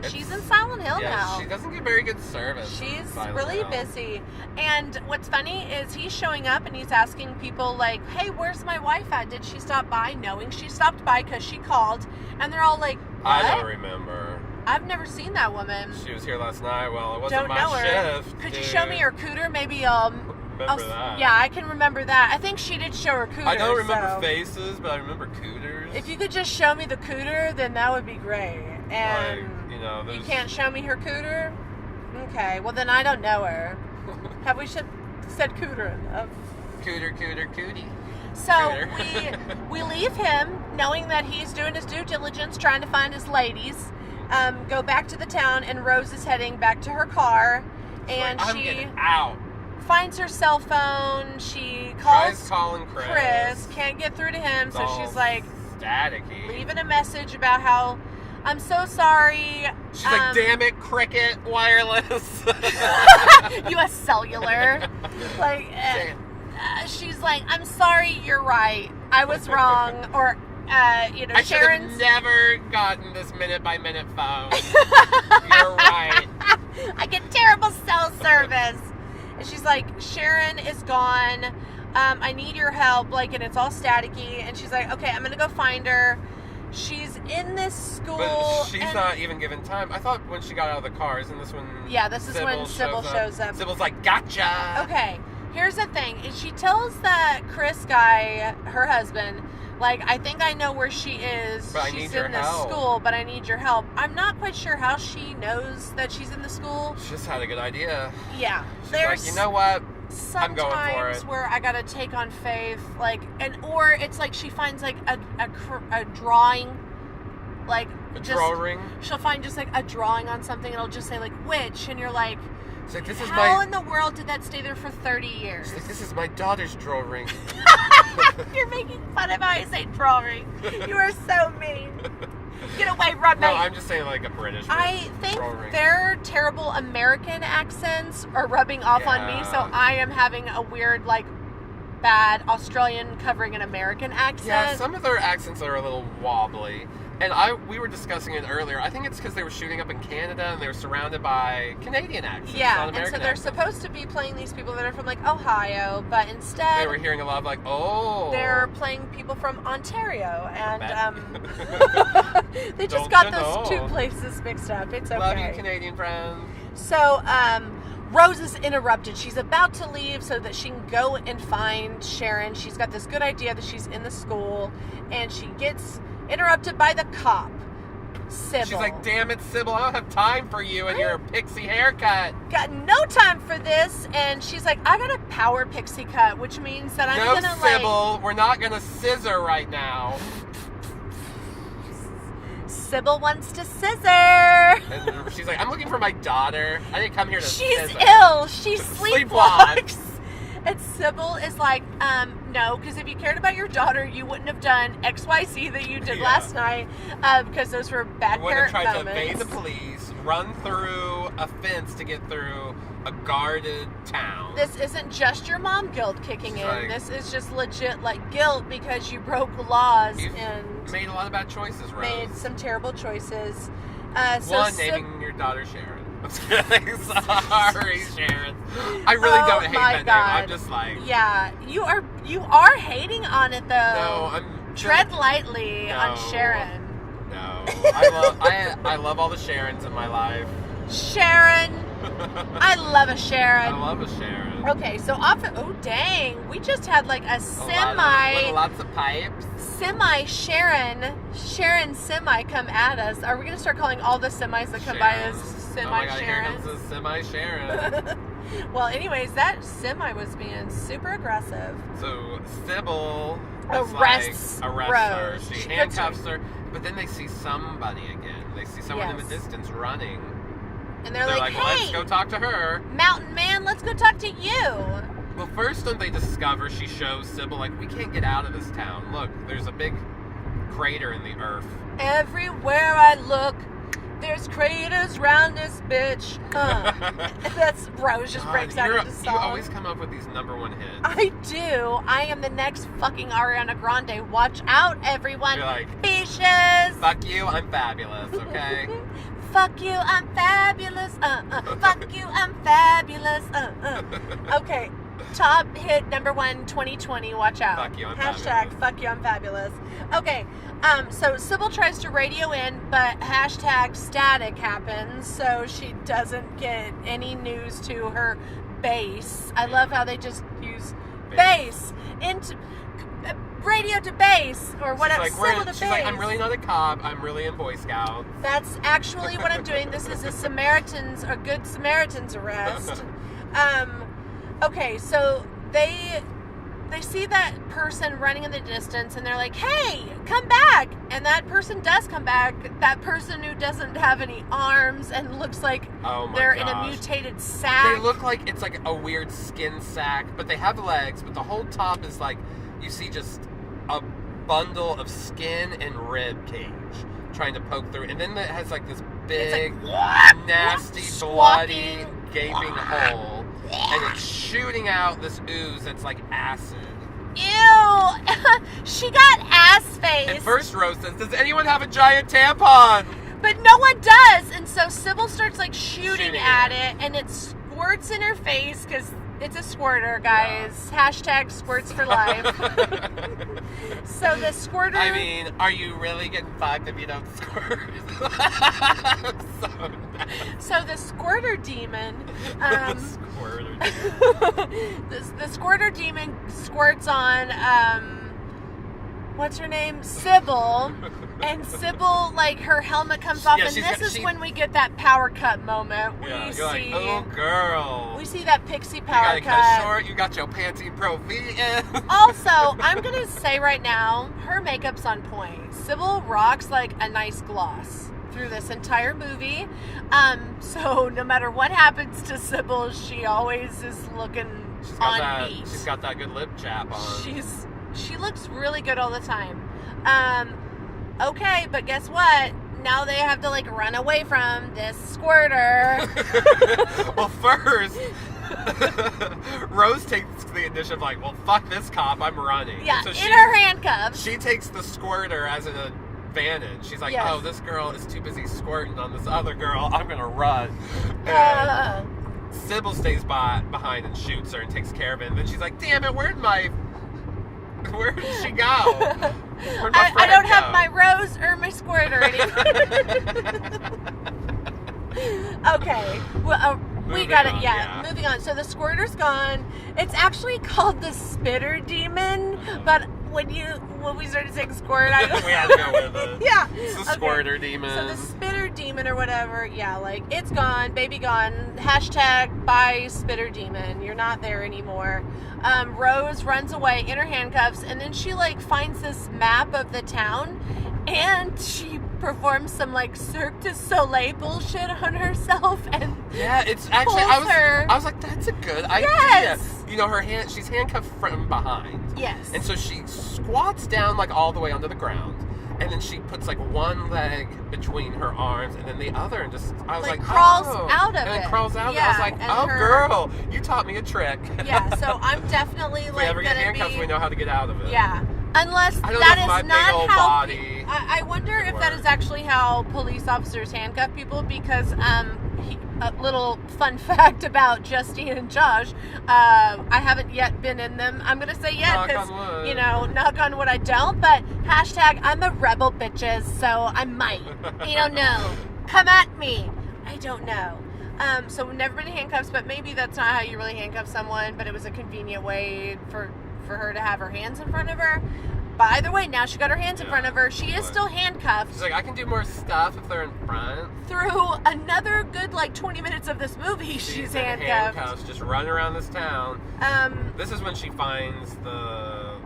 she's in Silent Hill Yeah, now. she doesn't get very good service. in She's Silent really Hill. busy. And what's funny is he's showing up and he's asking people like, hey, where's my wife at? Did she stop by? Knowing she stopped by because she called. And they're all like, what? I don't remember. I've never seen that woman. She was here last night. Well, it wasn't Don't my know her. shift. Could you dude. show me her cooter? Maybe Remember that? Yeah, I can remember that. I think she did show her cooter. I don't remember so faces, but I remember cooters. If you could just show me the cooter, then that would be great. And Like, you you can't show me her cooter? Okay, well then I don't know her. Have we said cooter enough? Cooter, cootie. So Cooter. we leave him knowing that he's doing his due diligence, trying to find his ladies. Go back to the town, and Rose is heading back to her car, and Like, I'm she getting out. finds her cell phone. She Tries calls calling Chris. can't get through to him, It's so all she's like staticky. leaving a message about how I'm so sorry. She's like, damn it, Cricket Wireless. U.S. Cellular. Like, she's like, I'm sorry, you're right. I was wrong. Or, I should have Sharon's. never gotten this minute-by-minute phone. You're right. I get terrible cell service. And she's like, Sharon is gone. I need your help. Like, and it's all staticky. And she's like, okay, I'm going to go find her. She's in this school. But she's and not even given time. I thought when she got out of the car, isn't this when this is when Sybil shows up. Sybil's like, gotcha. Okay, here's the thing. She tells that Chris guy, her husband, like, I think I know where she is. But I She's need in your this help. school, but I need your help. I'm not quite sure how she knows that she's in the school. She just had a good idea. Yeah. She's There's like, you know what? sometimes I'm going for it. where I gotta take on faith, like, or it's like she finds like a drawing, like A just drawing. she'll find just like a drawing on something, and it'll just say like witch, and you're like, She's like, this is how my. in the world did that stay there for 30 years? She's like, this is my daughter's drawing. You're making fun of how I say drawing. You are so mean. Get away, roommate. No, I'm just saying like a British. I think drawing. their terrible American accents are rubbing off on me, so Yeah. I am having a weird, like, bad Australian covering an American accent. Yeah, some of their accents are a little wobbly. And we were discussing it earlier. I think it's because they were shooting up in Canada and they were surrounded by Canadian accents. Yeah, not and so American they're accents. supposed to be playing these people that are from, like, Ohio, but instead They were hearing a lot of like, oh. they're playing people from Ontario, and they just Don't got you those know? two places mixed up. It's okay. Love you, Canadian friends. So, Rose is interrupted. She's about to leave so that she can go and find Sharon. She's got this good idea that she's in the school, and she gets interrupted by the cop, Sybil. She's like, damn it, Sybil, I don't have time for you and your pixie haircut. Got no time for this. And she's like, I got a power pixie cut, which means that I'm No, gonna Sybil, we're not gonna scissor right now. Sybil wants to scissor. And she's like, I'm looking for my daughter. I didn't come here to She's scissor. ill. She Sleepwalks. sleepwalks. And Sybil is like, no, because if you cared about your daughter, you wouldn't have done XYZ that you did Yeah. last night, because those were bad You would have parent tried to moments. evade the police, run through a fence to get through a guarded town. This isn't just your mom guilt kicking She's in. like- This is just legit like guilt because you broke laws You've and made a lot of bad choices, Rose. made some terrible choices. So One, Syb- naming your daughter Sharon. I'm just kidding. Sorry, Sharon. I really Oh don't hate my that God. name. I'm just like, yeah, you are hating on it though. no, I'm Tread lightly on No. Sharon. No, I love all the Sharons in my life. Sharon, I love a Sharon. I love a Sharon. Okay, so often, oh dang, we just had like a Lots of pipes. semi Sharon semi come at us. Are we gonna start calling all the semis that come by as Oh my God, here semi comes the semi Sharon. Well, anyways, that semi was being super aggressive. So Sybil Arrests arrests her. Rose. She She puts handcuffs her, but then they see somebody again. They see someone in the Yes. distance running. And they're, They're like, well, let's hey, go talk to her. Mountain Man, let's go talk to you. Well, first when they discover, she shows Sybil, like, we can't get out of this town. Look, there's a big crater in the earth. Everywhere I look, there's craters round this bitch. That's Rose just breaks out into song. You always come up with these #1 hits. I do. I am the next fucking Ariana Grande. Watch out, everyone. You're like, Bitches. fuck you, I'm fabulous, okay? Fuck you, I'm fabulous. Fuck you, I'm fabulous. Okay. Top hit #1 2020. Watch out. Fuck you, I'm Hashtag fabulous. fuck you, I'm fabulous. Okay. So Sybil tries to radio in, but hashtag static happens, so she doesn't get any news to her base. I love how they just use base into radio to base or whatever. Sybil to She's base. like, I'm really not a cop. I'm really in Boy Scouts. That's actually what I'm doing. This is a good Samaritan's arrest. Okay, so they see that person running in the distance and they're like, hey, come back. And that person does come back. That person who doesn't have any arms and looks like Oh my they're in a gosh. mutated sack. They look like it's like a weird skin sack, but they have legs, but the whole top is like, you see just a bundle of skin and rib cage trying to poke through. And then it has like this big, nasty, bloody, Squawking. gaping hole. And it's shooting out this ooze that's like acid. Ew! She got ass face. And first Rose says, does anyone have a giant tampon? But no one does, and so Sybil starts like shooting Shooting at it. it, and it squirts in her face because it's a squirter, guys. Hashtag squirts for life. So the squirter. I mean, are you really getting fucked if you don't squirt? So nice. So the squirter demon. The squirter. The squirter demon squirts on what's her name? Sybil. And Sybil, like, her helmet comes off, Yeah, and she's this got- is she- when we get that power cut moment. We Yeah, you're see like, oh girl. we see that pixie You power gotta cut. cut short. You got your Pantene Pro V in. Also, I'm gonna say right now, her makeup's on point. Sybil rocks like a nice gloss through this entire movie. So no matter what happens to Sybil, she always is looking on beat. She's got that good lip chap on. She looks really good all the time. Okay, but guess what? Now they have to like run away from this squirter. Well, first, Rose takes the initiative, like, well, fuck this cop, I'm running. Yeah, So in her handcuffs. she takes the squirter as an advantage. She's like, Yes. oh, this girl is too busy squirting on this other girl. I'm gonna run. And Uh, Sybil stays behind and shoots her and takes care of it. And then she's like, damn it, where did she go? Where'd my I friend don't have go? my rose or my squirter anymore. Okay. Well, We got it, yeah. Moving on. So the squirter's gone. It's actually called the spitter demon, but when we started saying squirt, we had to go with it. Yeah. It's the squirter demon. So the spitter demon or whatever, yeah, like it's gone, baby gone. Hashtag bye spitter demon. You're not there anymore. Rose runs away in her handcuffs, and then she like finds this map of the town, and she performs some like Cirque du Soleil bullshit on herself, and yeah, it's actually I was like, that's a good idea. Yes. You know, she's handcuffed from behind. Yes. And so she squats down like all the way onto the ground, and then she puts like one leg between her arms and then the other, and just I was like crawls oh. out of and it. then crawls out. Yeah, I was like, and oh girl, you taught me a trick. Yeah, so I'm definitely if like we ever get gonna handcuffs, be, we know how to get out of it. Yeah. Unless I don't that know if my is not big old how body I wonder if that work. is actually how police officers handcuff people, because a little fun fact about Justine and Josh, I haven't yet been in them. I'm gonna say yet Knock because on wood. you know, knock on wood, I don't. But hashtag I'm a rebel, bitches. So I might. You don't know. Come at me. I don't know. So we've never been in handcuffs, but maybe that's not how you really handcuff someone. But it was a convenient way for her to have her hands in front of her. But either way, now she got her hands in front of her. She is still handcuffed. She's like, I can do more stuff if they're in front. Through another good like 20 minutes of this movie, she's in handcuffed. handcuffs, just running around this town. This is when she finds the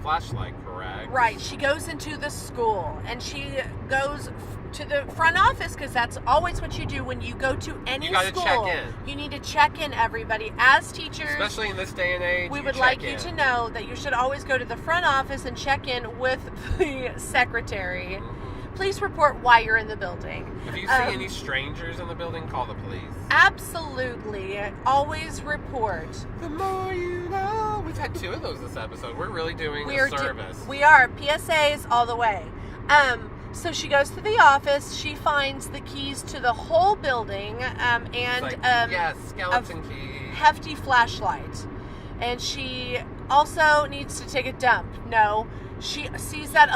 flashlight, correct? Right. She goes into the school, and she goes to the front office, because that's always what you do when you go to any school. You gotta check in. You need to check in, everybody. As teachers, Especially in this day and age, we would like you to know that you should always go to the front office and check in with the secretary. Mm-hmm. Please report why you're in the building. If you see any strangers in the building, call the police. Absolutely. Always report. The more you know. We've had 2 of those this episode. We're really doing a service. We are. PSAs all the way. So she goes to the office. She finds the keys to the whole building, and like, yes, skeleton key. Hefty flashlight. And she also needs to take a dump. No, she sees that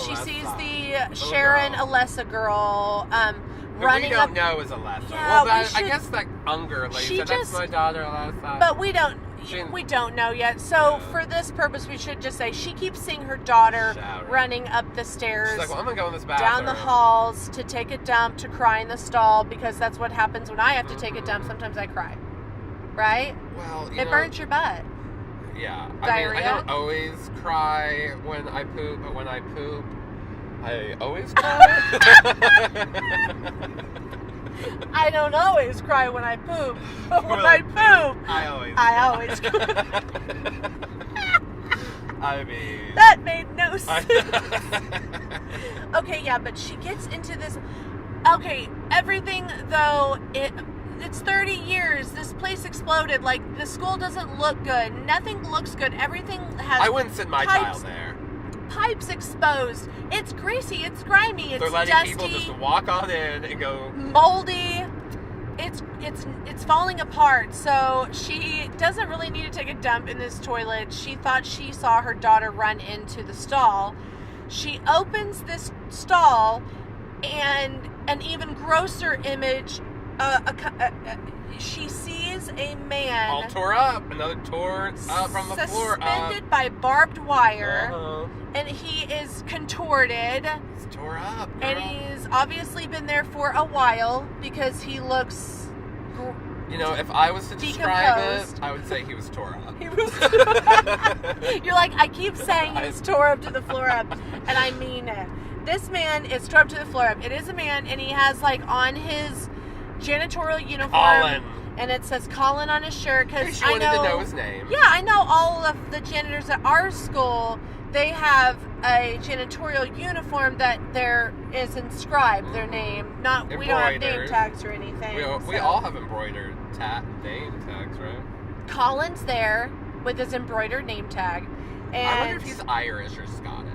she sees the Sharon Alessa girl running we up. don't know is Alessa. Yeah, well, I guess that Unger lady said, that's my daughter Alessa. But we don't know yet. So for this purpose, we should just say she keeps seeing her daughter running up the stairs. She's like, well, I'm gonna go in this bathroom. Down the halls to take a dump, to cry in the stall, because that's what happens when I have to take a dump. Sometimes I cry. Right? Well, it burns your butt. Yeah. Diarrhea? I mean, I don't always cry when I poop, but when I poop, I always cry. I don't always cry when I poop, but when I poop, I always cry. I mean, that made no sense. Okay, yeah, but she gets into this. Okay, everything though, it's 30 years. This place exploded. Like, the school doesn't look good. Nothing looks good. Everything has. I wouldn't send my child there. Pipes exposed. It's greasy. It's grimy. It's They're letting dusty. people just walk on in and go. Moldy. It's falling apart. So she doesn't really need to take a dump in this toilet. She thought she saw her daughter run into the stall. She opens this stall, and an even grosser image. She sees a man all tore up, another tore up from the floor, suspended by barbed wire, Uh-huh. and he is contorted. It's tore up, girl. And he's obviously been there for a while, because he looks. You know, if I was to describe decomposed. it, I would say he was tore up. He was. You're like, I keep saying he was tore up to the floor up, and I mean it. This man is tore up to the floor up. It is a man, and he has like on his janitorial uniform, Colin. and it says Colin on his shirt, because She wanted to know his name. Yeah, I know all of the janitors at our school. They have a janitorial uniform that there is inscribed their name. Not we don't have name tags or anything. We all have embroidered name tags, right? Colin's there with his embroidered name tag. And I wonder if he's Irish or Scottish.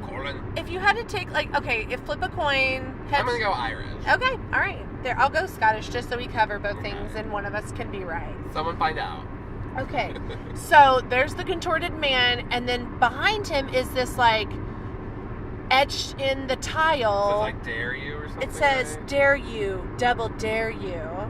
Colin. If you had to take, like, okay, if flip a coin. I'm gonna go Irish. Okay, all right. There, I'll go Scottish, just so we cover both things, and one of us can be right. Someone find out. Okay, so there's the contorted man, and then behind him is this, like, etched in the tile. It says, like, dare you or something? It says, right? dare you, double dare you.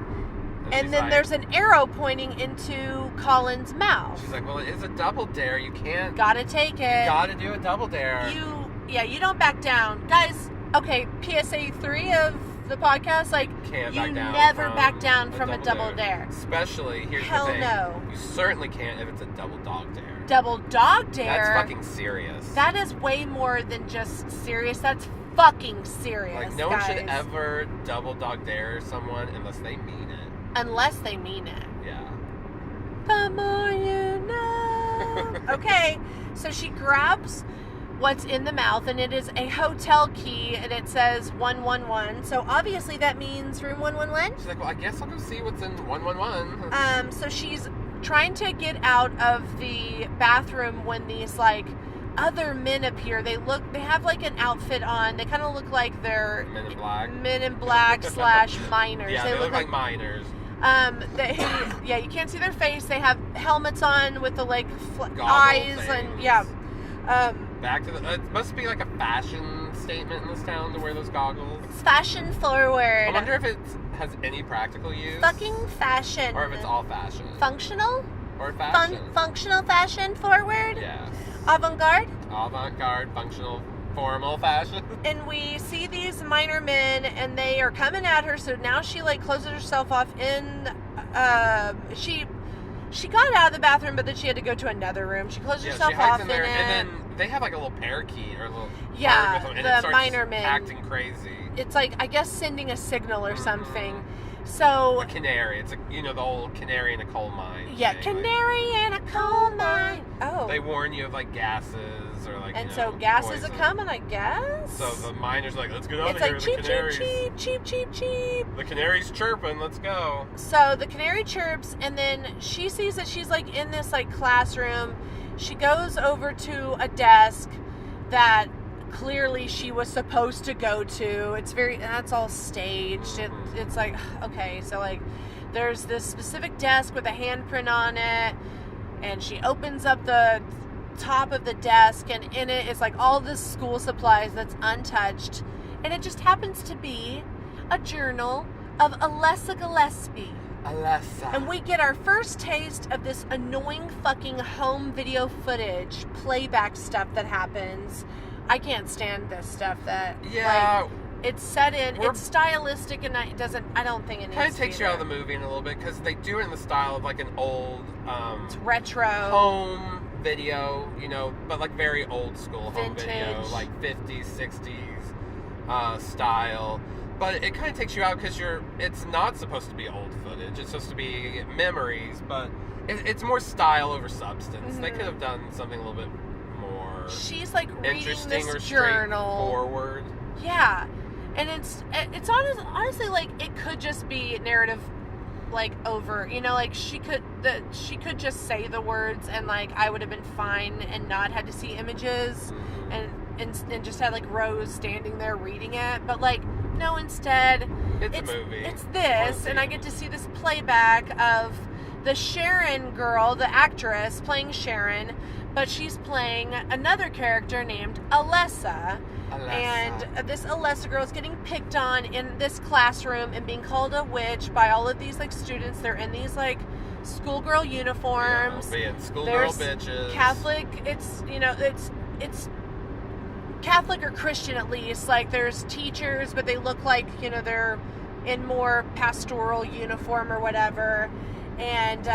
And she's then like- there's an arrow pointing into Colin's mouth. She's like, well, it is a double dare. You can't. Gotta take it. You gotta do a double dare. You don't back down. Guys, okay, PSA 3 of the podcast, like, Can't you back down never from back down from a double dare. Especially, here's Hell the thing. no. You certainly can't if it's a double dog dare. Double dog dare. That's fucking serious. That is way more than just serious. That's fucking serious. Like, no one guys. should ever double dog dare someone unless they mean it. Unless they mean it. Yeah. The more you know. Okay, so she grabs what's in the mouth, and it is a hotel key, and it says 111. So obviously that means room 111. She's like, well, I guess I'll go see what's in 111. So she's trying to get out of the bathroom when these like other men appear. They have like an outfit on. They kind of look like they're Men in Black. Men in Black / miners. Yeah, they look like miners. Yeah, you can't see their face. They have helmets on with the like Goggle eyes things. and yeah. Back to the. It must be like a fashion statement in this town to wear those goggles. It's fashion forward. I wonder if it has any practical use. Fucking fashion. Or if it's all fashion. Functional? Or fashion. Functional fashion forward? Yeah. Avant-garde? Avant-garde, functional, formal fashion. And we see these minor men, and they are coming at her. So now she like closes herself off in. She got out of the bathroom, but then she had to go to another room. She closed herself she hides off in there, it. and then they have like a little parakeet or a little Yeah, bird with them, and the it starts minor men. acting crazy. It's like, I guess, sending a signal or Mhm. something. So A canary. It's the old canary in a coal mine. yeah, thing, like, canary in a coal mine. Oh, they warn you of like gases or like. and so gases are poison. coming, I guess. So the miners are like, let's get out It's of here. like The cheep, cheep, canaries. cheep, cheep, cheep, cheep. The canary's chirping. Let's go. So the canary chirps, and then she sees that she's like in this like classroom. She goes over to a desk that clearly she was supposed to go to. That's all staged. It's like, okay, so like there's this specific desk with a handprint on it, and she opens up the top of the desk, and in it is like all this school supplies that's untouched, and it just happens to be a journal of Alessa Gillespie. Alessa. And we get our first taste of this annoying fucking home video footage playback stuff that happens. I can't stand this stuff that Yeah. it's set in, We're- it's stylistic, and I don't think it needs Kind of to takes be you out of there. the movie in a little bit because they do it in the style of like an old It's retro. home video, but like very old school home video, Vintage. like 50s, 60s style. But it kind of takes you out because it's not supposed to be old footage. It's supposed to be memories, but it's more style over substance. They Mhm. could have done something a little bit more She's like reading interesting or this journal. straightforward. Yeah, and it's honestly like it could just be narrative, like over. Like she could just say the words, and like I would have been fine and not had to see images, and just had like Rose standing there reading it. But like no, instead It's a movie. It's this, and I get to see this playback of the Sharon girl, the actress playing Sharon, but she's playing another character named Alessa. Alessa. And this Alessa girl is getting picked on in this classroom and being called a witch by all of these like students. They're in these like schoolgirl uniforms. Yeah, being schoolgirl There's bitches. Catholic. It's Catholic or Christian at least. Like there's teachers, but they look like they're in more pastoral uniform or whatever. And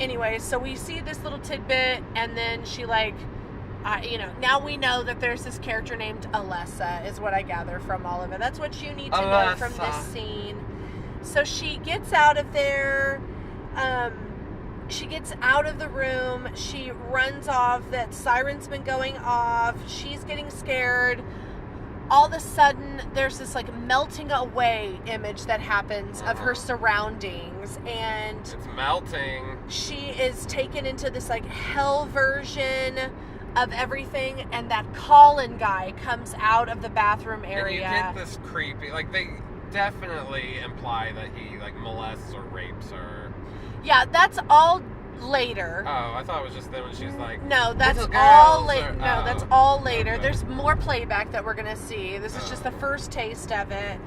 anyway, so we see this little tidbit, and then she now we know that there's this character named Alessa, is what I gather from all of it. That's what you need to know from this Alessa. scene. So she gets out of there. She gets out of the room. She runs off. That siren's been going off. She's getting scared. All of a sudden, there's this like melting away image that happens of her surroundings, and It's melting. she is taken into this like hell version of everything, and that Colin guy comes out of the bathroom area. And you get this creepy, like they definitely imply that he like molests or rapes her. Yeah, that's all later. Oh, I thought it was just then when she's like, No, that's little all girls later. are- No, oh, that's all later. okay. There's more playback that we're gonna see. This is Oh. just the first taste of it.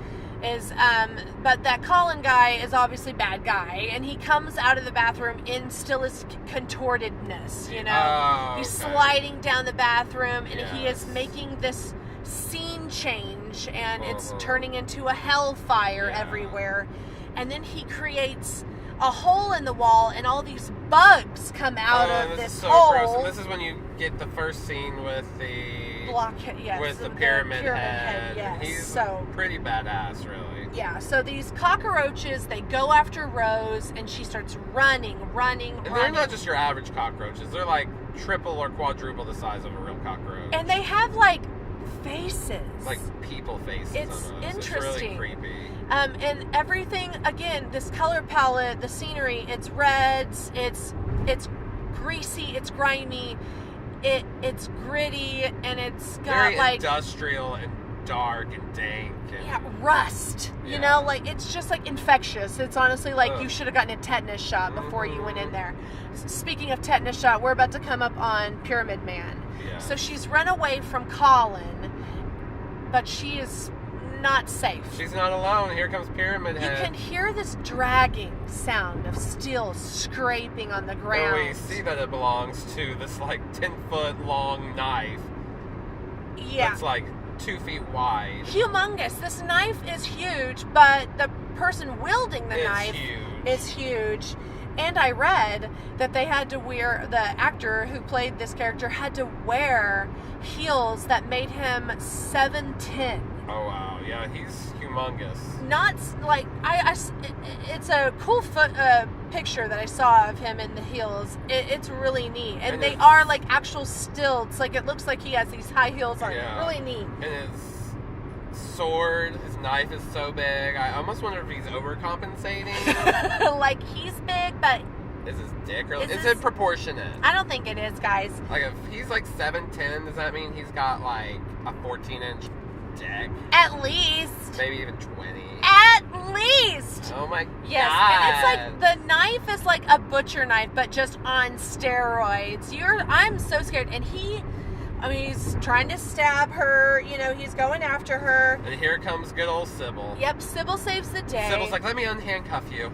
But that Colin guy is obviously bad guy, and he comes out of the bathroom in still his contortedness, you know. Oh, He's okay. sliding down the bathroom, and he is Yes. making this scene change, and it's Uh-huh. turning into a hellfire Yeah. everywhere. And then he creates a hole in the wall, and all these bugs come out of this this is so hole. gross. And this is when you get the first scene with the Blockhead, yes, with the pyramid head. yes. He's So pretty badass, really. yeah, so these cockroaches, they go after Rose, and she starts running. And they're not just your average cockroaches. They're like triple or quadruple the size of a real cockroach. And they have like faces. like people faces. It's on those. interesting. It's really creepy. And everything, again, this color palette, the scenery, it's reds, it's greasy, it's grimy, it's gritty, and it's got Very like industrial and dark and dank. And, rust. You Yeah. know, like it's just like infectious. It's honestly like Ugh. you should have gotten a tetanus shot before you went in Mhm. there. Speaking of tetanus shot, we're about to come up on Pyramid Man. yeah. So she's run away from Colin, but she is not safe. She's not alone. Here comes Pyramid You Head. can hear this dragging sound of steel scraping on the And ground. we see that it belongs to this like 10-foot long knife Yeah. that's like 2 feet wide. Humongous. This knife is huge, but the person wielding the It's knife huge. is huge. And I read that they had to wear, the actor who played this character had to wear heels that made him 7'10". Oh wow, yeah, he's humongous. Not like it's a cool picture that I saw of him in the heels. It's really neat, and And they it's- are like actual stilts. Like it looks like he has these high heels on. Yeah. Really neat. And his sword, his knife is so big. I almost wonder if he's overcompensating. Like he's big, but Is his dick really? Is Is his- it proportionate? I don't think it is, guys. Like if he's like 7'10", does that mean he's got like a 14-inch dick? At least. Maybe even 20. At least. Oh my Yes, god. and it's like the knife is like a butcher knife, but just on steroids. I'm so scared, and he's trying to stab her. You know, he's going after her. And here comes good old Sybil. Yep, Sybil saves the day. Sybil's like, let me unhandcuff you.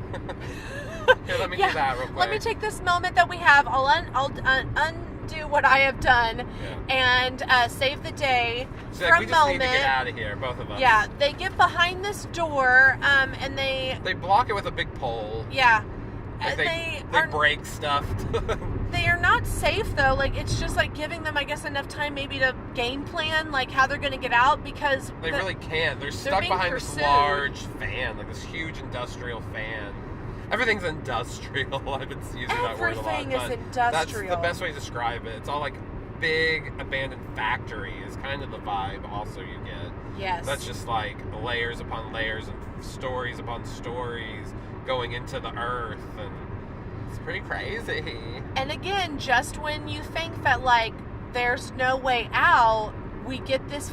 Here, let me Yeah, do that real quick. let me take this moment that we have. I'll undo what I have done Yeah. and save the day She's for like, a we just moment. need to get out of here, both of us. Yeah, they get behind this door, and they, They block it with a big pole. yeah, Like they they are break stuff. they are not safe though. Like it's just like giving them, I guess, enough time maybe to game plan, like how they're gonna get out because They really can't. They're stuck being behind pursued. this large fan, like this huge industrial fan. Everything's industrial. I've been using that word a lot. Everything is but industrial. That's the best way to describe it. It's all like big abandoned factory is kind of the vibe also you get. Yes. That's just like layers upon layers and stories upon stories going into the earth, and it's pretty crazy. And again, just when you think that like there's no way out, we get this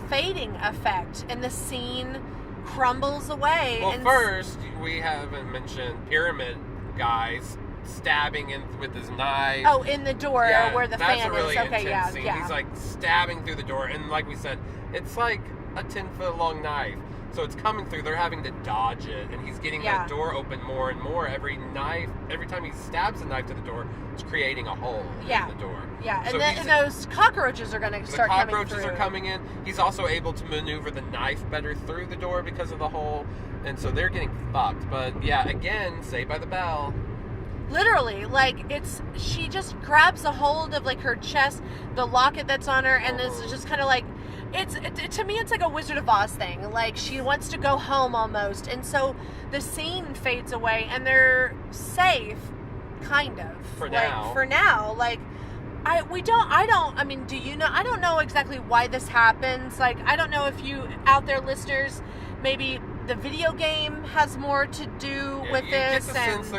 fading effect, and the scene crumbles away. Well, and first, we haven't mentioned Pyramid Guys stabbing in with his knife. oh, in the door Yeah, where the that's fan a really is. Okay, intense yeah, scene. yeah. He's like stabbing through the door, and like we said, it's like a 10-foot long knife. So it's coming through. They're having to dodge it, and he's getting Yeah. that door open more and more. Every time he stabs a knife to the door, it's creating a hole Yeah. in the door. Yeah, and, So then, he's- and those cockroaches are going to The start coming cockroaches through. are coming in. He's also able to maneuver the knife better through the door because of the hole, and so they're getting fucked. But yeah, again, Saved by the Bell. Literally, like she just grabs a hold of like her chest, the locket that's on her, and it's just kind of like, to me it's like a Wizard of Oz thing. Like she wants to go home almost, and so the scene fades away, and they're safe, kind of For like, now. For now, like. I mean, do you know? I don't know exactly why this happens. Like, I don't know if you out there listeners, maybe the video game has more to do Yeah, with you this. get the and sense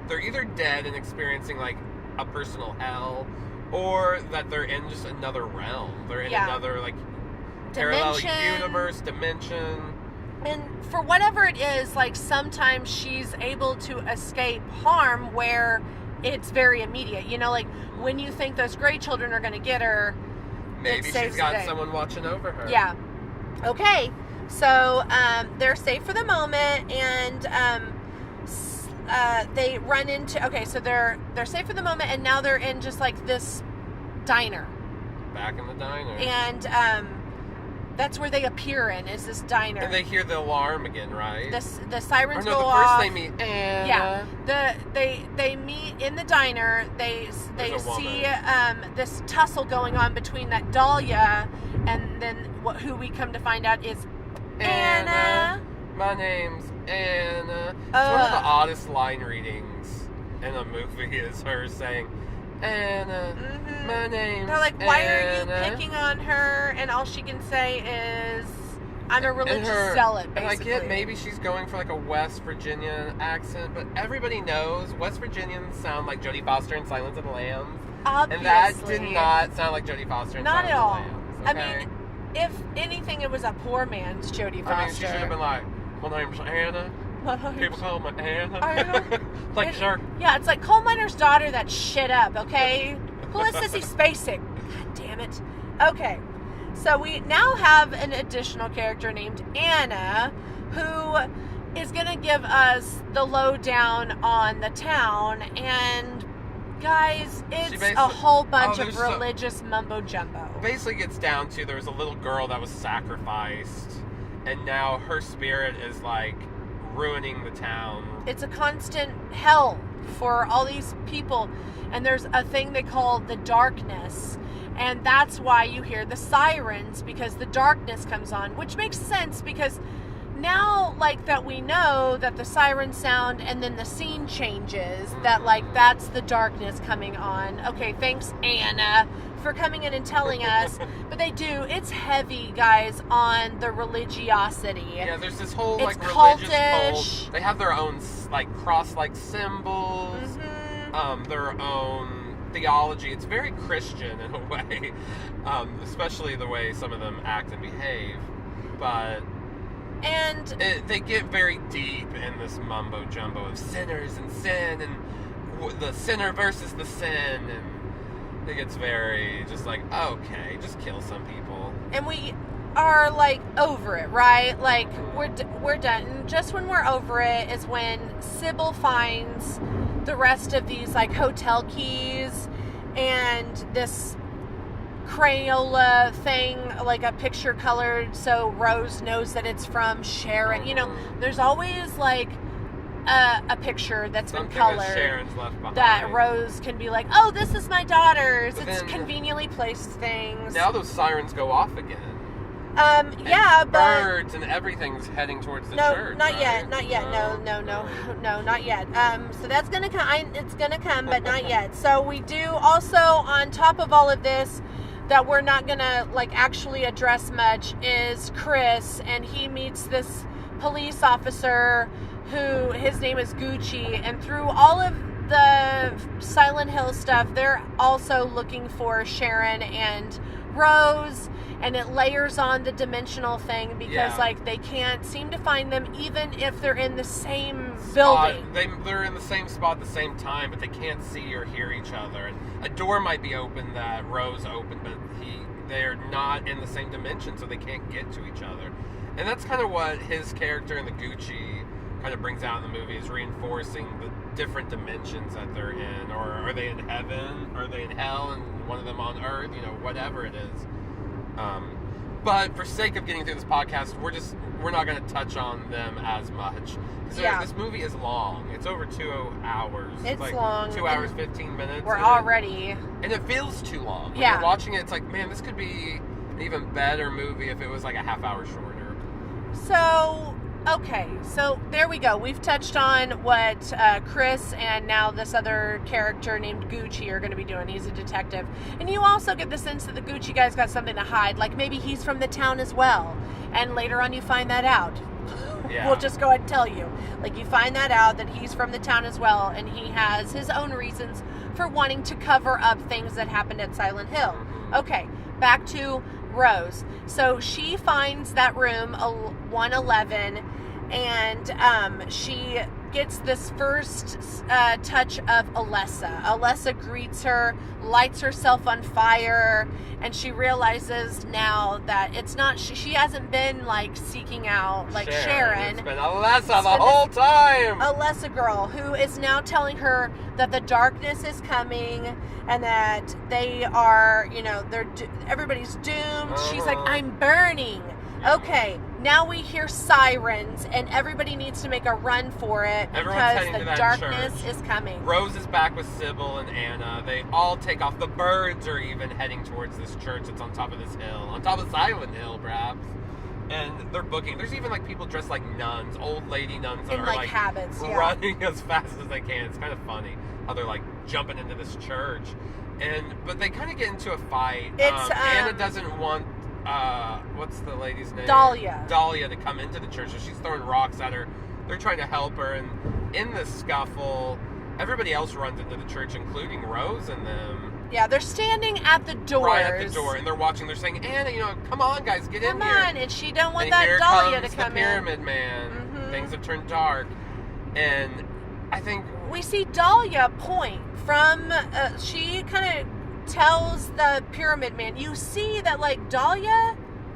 they're either dead and experiencing like a personal hell, or that they're in just another realm. They're in Yeah. another like parallel Dimension. universe, dimension. And for whatever it is, like sometimes she's able to escape harm where it's very immediate. You know, like when you think those gray children are going to get her, Maybe saves she's got the day. someone watching over her. yeah. Okay, So they're safe for the moment, and they run into. Okay, so they're safe for the moment, and now they're in just like this diner. Back in the diner. And that's where they appear in, is this diner. And they hear the alarm again, right? The sirens go the off. first they meet Anna. Yeah. They meet in the diner. They see this tussle going on between that Dahlia and then who we come to find out is Anna. My name's Anna. It's one of the oddest line readings in a movie is her saying, Anna, my name's They're like, why Anna. are you picking on her? And all she can say is, I'm a religious zealot, basically. And I get maybe she's going for like a West Virginia accent, but everybody knows West Virginians sound like Jodie Foster in Silence of the Lambs. Obviously. And that did not sound like Jodie Foster in Not Silence at all. of the Lambs. Okay? I mean, if anything, it was a poor man's Jodie Foster. I mean, she should have been like, my name's Anna. People call me Anna. Like, sure. Yeah, it's like coal miner's daughter that shit up, okay? Who is Sissy Spacek? God damn it. Okay. So we now have an additional character named Anna who is going to give us the lowdown on the town. And guys, it's a whole bunch of religious mumbo jumbo. Basically gets down to there was a little girl that was sacrificed, and now her spirit is like ruining the town. It's a constant hell for all these people, and there's a thing they call the darkness, and that's why you hear the sirens, because the darkness comes on, which makes sense because now, like, that we know that the sirens sound and then the scene changes, that like that's the darkness coming on. Okay, thanks Anna for coming in and telling us. But they do, it's heavy, guys, on the religiosity. Yeah, there's this whole it's like cultish. religious cult. They have their own like cross-like symbols, their own theology. It's very Christian in a way, especially the way some of them act and behave. But they get very deep in this mumbo jumbo of sinners and sin and the sinner versus the sin, and it gets very just like, okay, just kill some people. And we are like over it, right? Like we're done. And just when we're over it is when Sybil finds the rest of these like hotel keys and this Crayola thing, like a picture colored so Rose knows that it's from Sharon. You know, there's always like a picture that's been colored that Sharon's left behind, that Rose can be like, oh, this is my daughter's. But it's conveniently placed things. Now those sirens go off again. Yeah, but birds and everything's heading towards the church. Not right? yet. Not yet. No, not yet. So that's gonna come. It's gonna come, but not yet. So we do also, on top of all of this, that we're not gonna like actually address much, is Chris, and he meets this police officer who his name is Gucci, and through all of the Silent Hill stuff, they're also looking for Sharon and Rose, and it layers on the dimensional thing because like they can't seem to find them even if they're in the same building. They're in the same spot at the same time, but they can't see or hear each other. And a door might be open that Rose opened, but they're not in the same dimension, so they can't get to each other. And that's kind of what his character in the Gucci kind of brings out in the movie, is reinforcing the different dimensions that they're in. Or are they in heaven? Are they in hell? And one of them on earth? You know, whatever it is. But for sake of getting through this podcast, we're not going to touch on them as much. This movie is long. It's over 2 hours. It's like long. 2 hours, 15 minutes. We're already... And it feels too long. When you're watching it, it's like, man, this could be an even better movie if it was like a half hour shorter. So... Okay, so there we go. We've touched on what Chris and now this other character named Gucci are going to be doing. He's a detective. And you also get the sense that the Gucci guy's got something to hide. Like maybe he's from the town as well. And later on you find that out. Yeah. We'll just go ahead and tell you. Like you find that out, that he's from the town as well. And he has his own reasons for wanting to cover up things that happened at Silent Hill. Okay, back to Rose. So she finds that room 111, and she gets this first touch of Alessa. Alessa greets her, lights herself on fire, and she realizes now that it's not, she hasn't been like seeking out like Sharon. It's been Alessa the whole time. Alessa girl who is now telling her that the darkness is coming and that they are, everybody's doomed. She's like, I'm burning. Okay, now we hear sirens, and everybody needs to make a run for it because the darkness is coming. Rose is back with Sybil and Anna. They all take off. The birds are even heading towards this church that's on top of this hill. On top of Silent Hill, perhaps. And they're booking. There's even, like, people dressed like nuns, old lady nuns that in are, like habits, running as fast as they can. It's kind of funny how they're, like, jumping into this church. But they kind of get into a fight. Anna doesn't want... what's the lady's name? Dahlia to come into the church, so she's throwing rocks at her. They're trying to help her, and in this scuffle, everybody else runs into the church, including Rose and them. Yeah, they're standing at the doors. Right at the door, and they're watching. They're saying, Anna, come on, guys, get in here. Come on, and she don't want that Dahlia to come in. the Pyramid Man. Mm-hmm. Things have turned dark, and I think... We see Dahlia point from... she kind of tells the Pyramid Man, you see that, like, Dahlia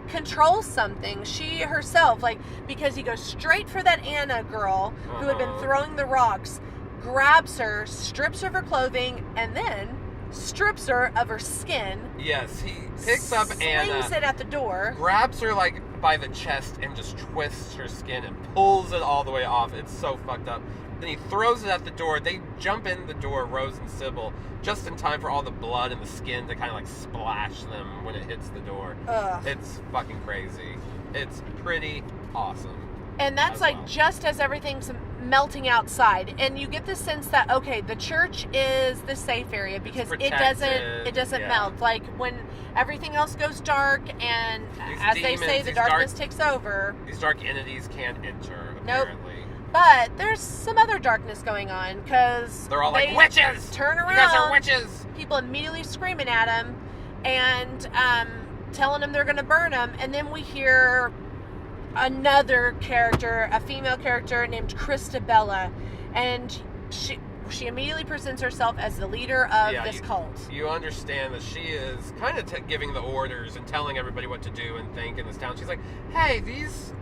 controls something. She herself, like, because he goes straight for that Anna girl who had been throwing the rocks, grabs her, strips her of her clothing, and then strips her of her skin. Yes, he picks up Anna, slings it at the door, grabs her, like, by the chest and just twists her skin and pulls it all the way off. It's so fucked up. Then he throws it at the door. They jump in the door, Rose and Sybil, just in time for all the blood and the skin to kind of like splash them when it hits the door. Ugh. It's fucking crazy. It's pretty awesome. And that's like just as everything's melting outside, and you get the sense that the church is the safe area because it doesn't melt. Like when everything else goes dark, and as they say, the darkness takes over. These dark entities can't enter. Nope. Apparently. But there's some other darkness going on because they're all like witches. Turn around. You guys are witches. People immediately screaming at him and telling him they're going to burn him, and then we hear another character, a female character named Christabella, and she immediately presents herself as the leader of this cult. You understand that she is kind of giving the orders and telling everybody what to do and think in this town. She's like, hey, these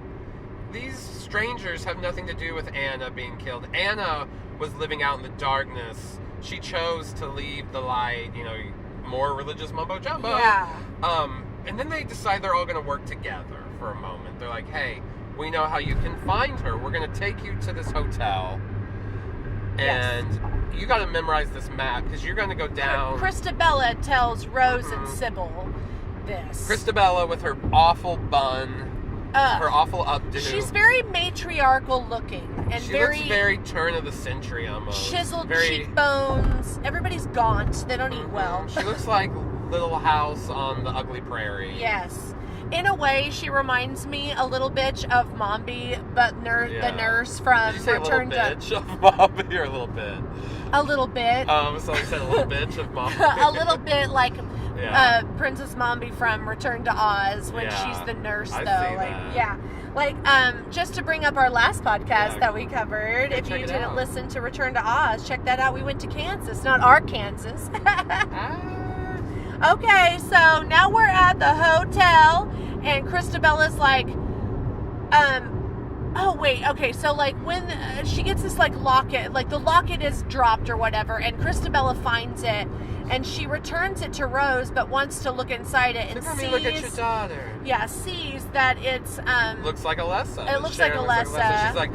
strangers have nothing to do with Anna being killed. Anna was living out in the darkness. She chose to leave the light, more religious mumbo jumbo. Yeah. And then they decide they're all going to work together for a moment. They're like, hey, we know how you can find her. We're going to take you to this hotel. And you got to memorize this map because you're going to go down. Christabella tells Rose and Sybil this. Christabella with her awful bun. Her awful updo. She's very matriarchal looking and she looks very turn of the century almost. Chiseled cheekbones. Everybody's gaunt. They don't eat well. She looks like Little House on the Ugly Prairie. Yes. In a way, she reminds me a little bit of Mombi, but the nurse from Did you say Return a little bitch of Mombi or a little bit? A little bit. So you said a little bitch of Mombi. A little bit like Princess Mombi from Return to Oz when she's the nurse, just to bring up our last podcast that we covered. If you didn't listen to Return to Oz, check that out. We went to Kansas, not Arkansas. Okay, so now we're at the hotel, and Christabella's like, so like when she gets this like locket, like the locket is dropped or whatever, and Christabella finds it, and she returns it to Rose, but wants to look inside it and sees. Look at your daughter. Yeah, sees that it's looks like Alessa. It looks like Alessa. She's like,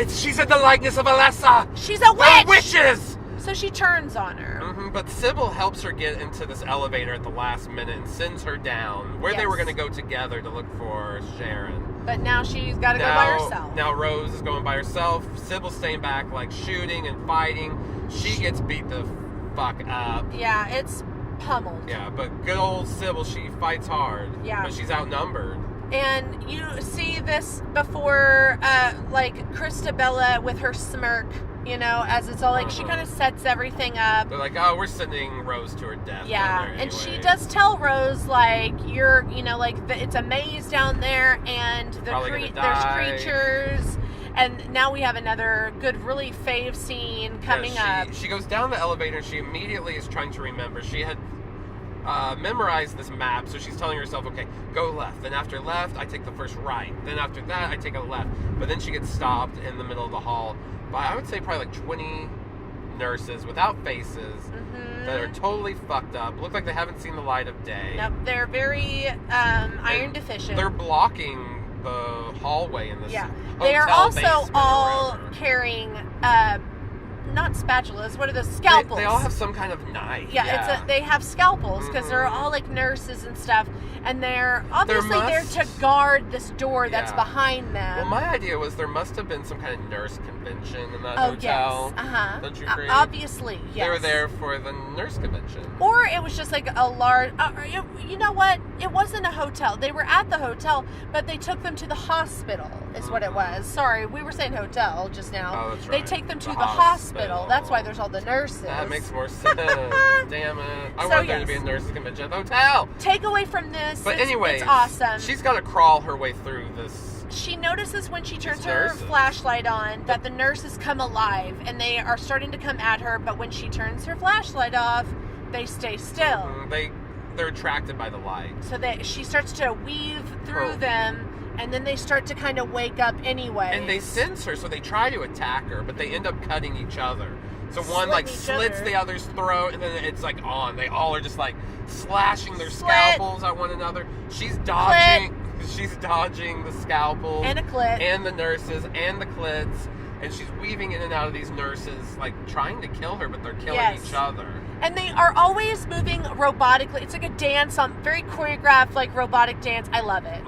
she's in the likeness of Alessa. She's a witch. They're witches. So she turns on her. But Sybil helps her get into this elevator at the last minute and sends her down where they were going to go together to look for Sharon. But now she's got to go by herself. Now Rose is going by herself. Sybil's staying back, like shooting and fighting. She gets beat the fuck up. Yeah, it's pummeled. Yeah, but good old Sybil, she fights hard. Yeah. But she's outnumbered. And you see this before, Christabella with her smirk, as it's all like, she kind of sets everything up. They're like, we're sending Rose to her death. Yeah, and she does tell Rose, like, it's a maze down there, and there's creatures, And now we have another good, really fave scene coming up. She goes down the elevator and she immediately is trying to remember. She had memorized this map, so she's telling herself, okay, go left. Then after left, I take the first right. Then after that, I take a left. But then she gets stopped in the middle of the hall by, I would say, probably like 20 nurses without faces that are totally fucked up. Look like they haven't seen the light of day. Nope, they're very iron deficient. They're blocking the hallway in this. Yeah, they are also basement or all wherever. carrying not spatulas. What are those? Scalpels. They all have some kind of knife. Yeah, they have scalpels because they're all like nurses and stuff, and they're obviously there to guard this door that's behind them. Well, my idea was there must have been some kind of nurse convention in that Oh hotel. yes, Don't you agree? Obviously, yes. They were there for the nurse convention. Or it was just like a large. You know what? It wasn't a hotel. They were at the hotel, but they took them to the hospital. Is what it was. Sorry, we were saying hotel just now. Oh, that's They right. take them to The the hospital. hospital. That's why there's all the nurses. That makes more sense. Damn it! I want there to be a nurse convention at the hotel. Take away from this. But anyway, it's awesome. She's got to crawl her way through this. She notices when she turns These her nurses. flashlight on that the nurses come alive and they are starting to come at her. But when she turns her flashlight off, they stay still. They're attracted by the light. So she starts to weave through Oh. them, and then they start to kind of wake up anyway. And they sense her, so they try to attack her, but they end up cutting each other. So one like slits the other's throat, and then it's like on. They all are just like slashing their scalpels at one another. She's dodging. She's dodging the scalpels and a clit and the nurses and the clits, and she's weaving in and out of these nurses, like trying to kill her, but they're killing each other. And they are always moving robotically. It's like a dance, very choreographed, like robotic dance. I love it.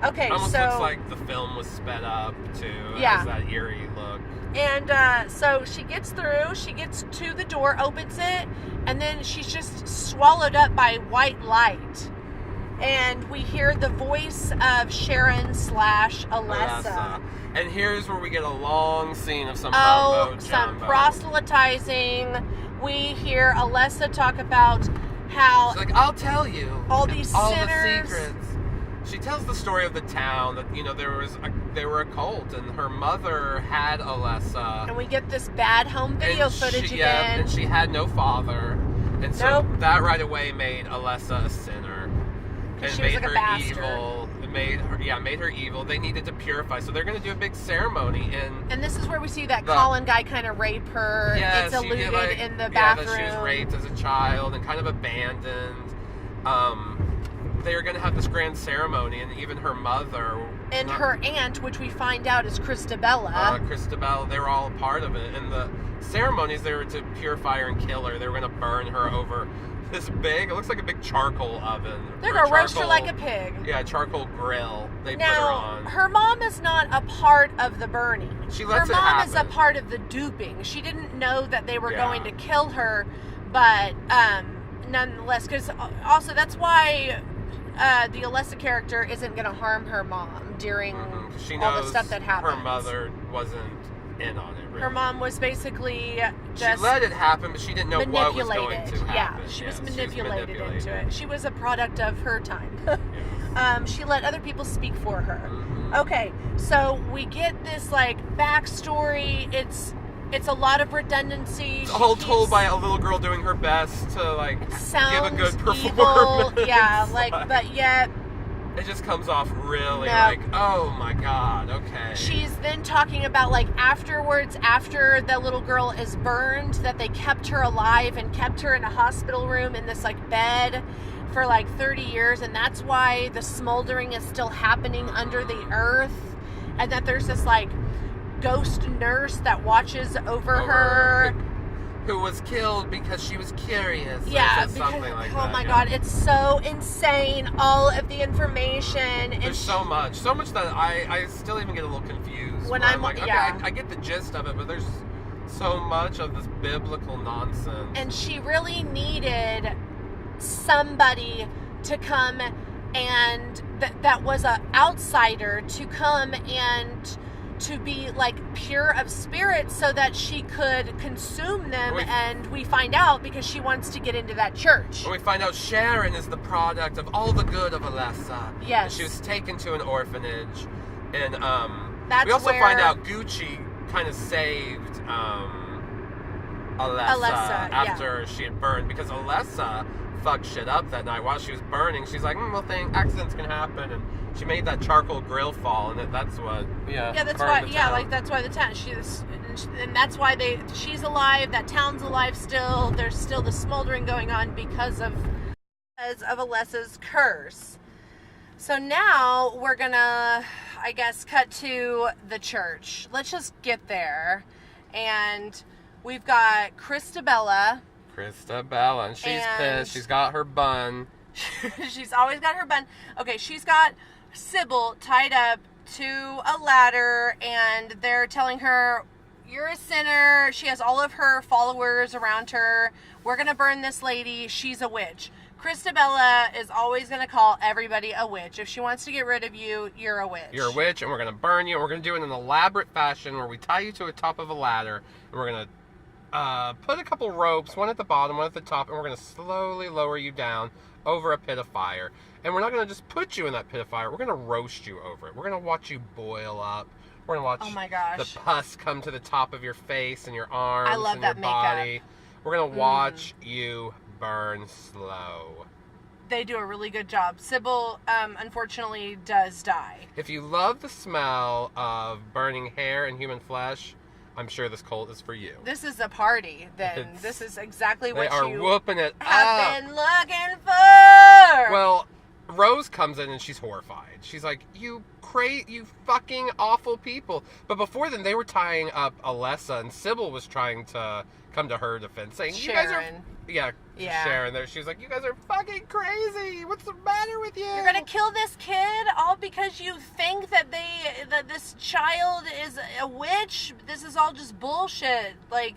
Okay, Almost so looks like the film was sped up too. Yeah. Has that eerie look. And so she gets through. She gets to the door, opens it, and then she's just swallowed up by white light. And we hear the voice of Sharon / Alessa. And here's where we get a long scene of some some proselytizing. We hear Alessa talk about how she's like, I'll tell you all these sinners. The secrets. She tells the story of the town that they were a cult, and her mother had Alessa. And we get this bad home video footage again. Yeah, and she had no father, and so that right away made Alessa a sinner, and she made was like her a bastard. evil. It made her evil. They needed to purify, so they're going to do a big ceremony. And this is where we see that Colin guy kind of rape her. Yes, it's alluded in the bathroom. Yeah, that she was raped as a child and kind of abandoned. They were going to have this grand ceremony, and even her mother and her aunt, which we find out is Christabella. Christabella, they were all a part of it. And the ceremonies, they were to purify her and kill her. They were going to burn her over this big, it looks like a big charcoal oven. They're going to roast her like a pig. Yeah, charcoal grill they now, put her on. Her mom is not a part of the burning. She lets her it mom happen. is a part of the duping. She didn't know that they were going to kill her, but nonetheless, because also that's why the Alessa character isn't going to harm her mom during she all knows the stuff that happened. Her mother wasn't in on it. Really. Her mom was basically just she let it happen, but she didn't know what was going to happen. Yeah, she was manipulated into it. She was a product of her time. She let other people speak for her. Okay, so we get this like backstory. It's a lot of redundancy. It's all told by a little girl doing her best to like give a good performance. Evil. Yeah, but yet it just comes off really like, oh my god, okay. She's then talking about like afterwards, after the little girl is burned, that they kept her alive and kept her in a hospital room in this like bed for like 30 years, and that's why the smoldering is still happening under the earth, and that there's this like ghost nurse that watches over her. Who was killed because she was curious. Yeah, because, something like oh that, my god, it's so insane, all of the information. There's so much that I still even get a little confused. When I'm like, okay, I get the gist of it, but there's so much of this biblical nonsense. And she really needed somebody to come and that was an outsider to come and to be like pure of spirit so that she could consume them, and we find out because she wants to get into that church. We find out Sharon is the product of all the good of Alessa. Yes. And she was taken to an orphanage, and that's we also where find out Gucci kind of saved Alessa after she had burned, because Alessa fucked shit up that night while she was burning. She's like, well, accidents can happen, and she made that charcoal grill fall, and that's what, that's why, that's why the town, and that's why she's alive, that town's alive still, there's still the smoldering going on because of Alessa's curse. So now we're gonna, I guess, cut to the church. Let's just get there, and we've got Christabella, and she's pissed. She's got her bun. She's always got her bun. Okay, she's got Sybil tied up to a ladder, and they're telling her, you're a sinner. She has all of her followers around her. We're going to burn this lady. She's a witch. Christabella is always going to call everybody a witch. If she wants to get rid of you, you're a witch. You're a witch, and we're going to burn you, and we're going to do it in an elaborate fashion where we tie you to the top of a ladder, and we're going to put a couple ropes, one at the bottom, one at the top, and we're going to slowly lower you down over a pit of fire. And we're not going to just put you in that pit of fire. We're going to roast you over it. We're going to watch you boil up. We're going to watch the pus come to the top of your face and your arms and your body. We're going to watch you burn slow. They do a really good job. Sybil, unfortunately, does die. If you love the smell of burning hair and human flesh, I'm sure this cult is for you. This is a party, then. This is exactly what they are whooping it have been looking for. Well, Rose comes in and she's horrified. She's like, you fucking awful people. But before then, they were tying up Alessa, and Sybil was trying to come to her defense, saying, Sharon. You guys are... Sharon there. She was like, you guys are fucking crazy. What's the matter with you? You're gonna kill this kid all because you think that this child is a witch? This is all just bullshit. Like,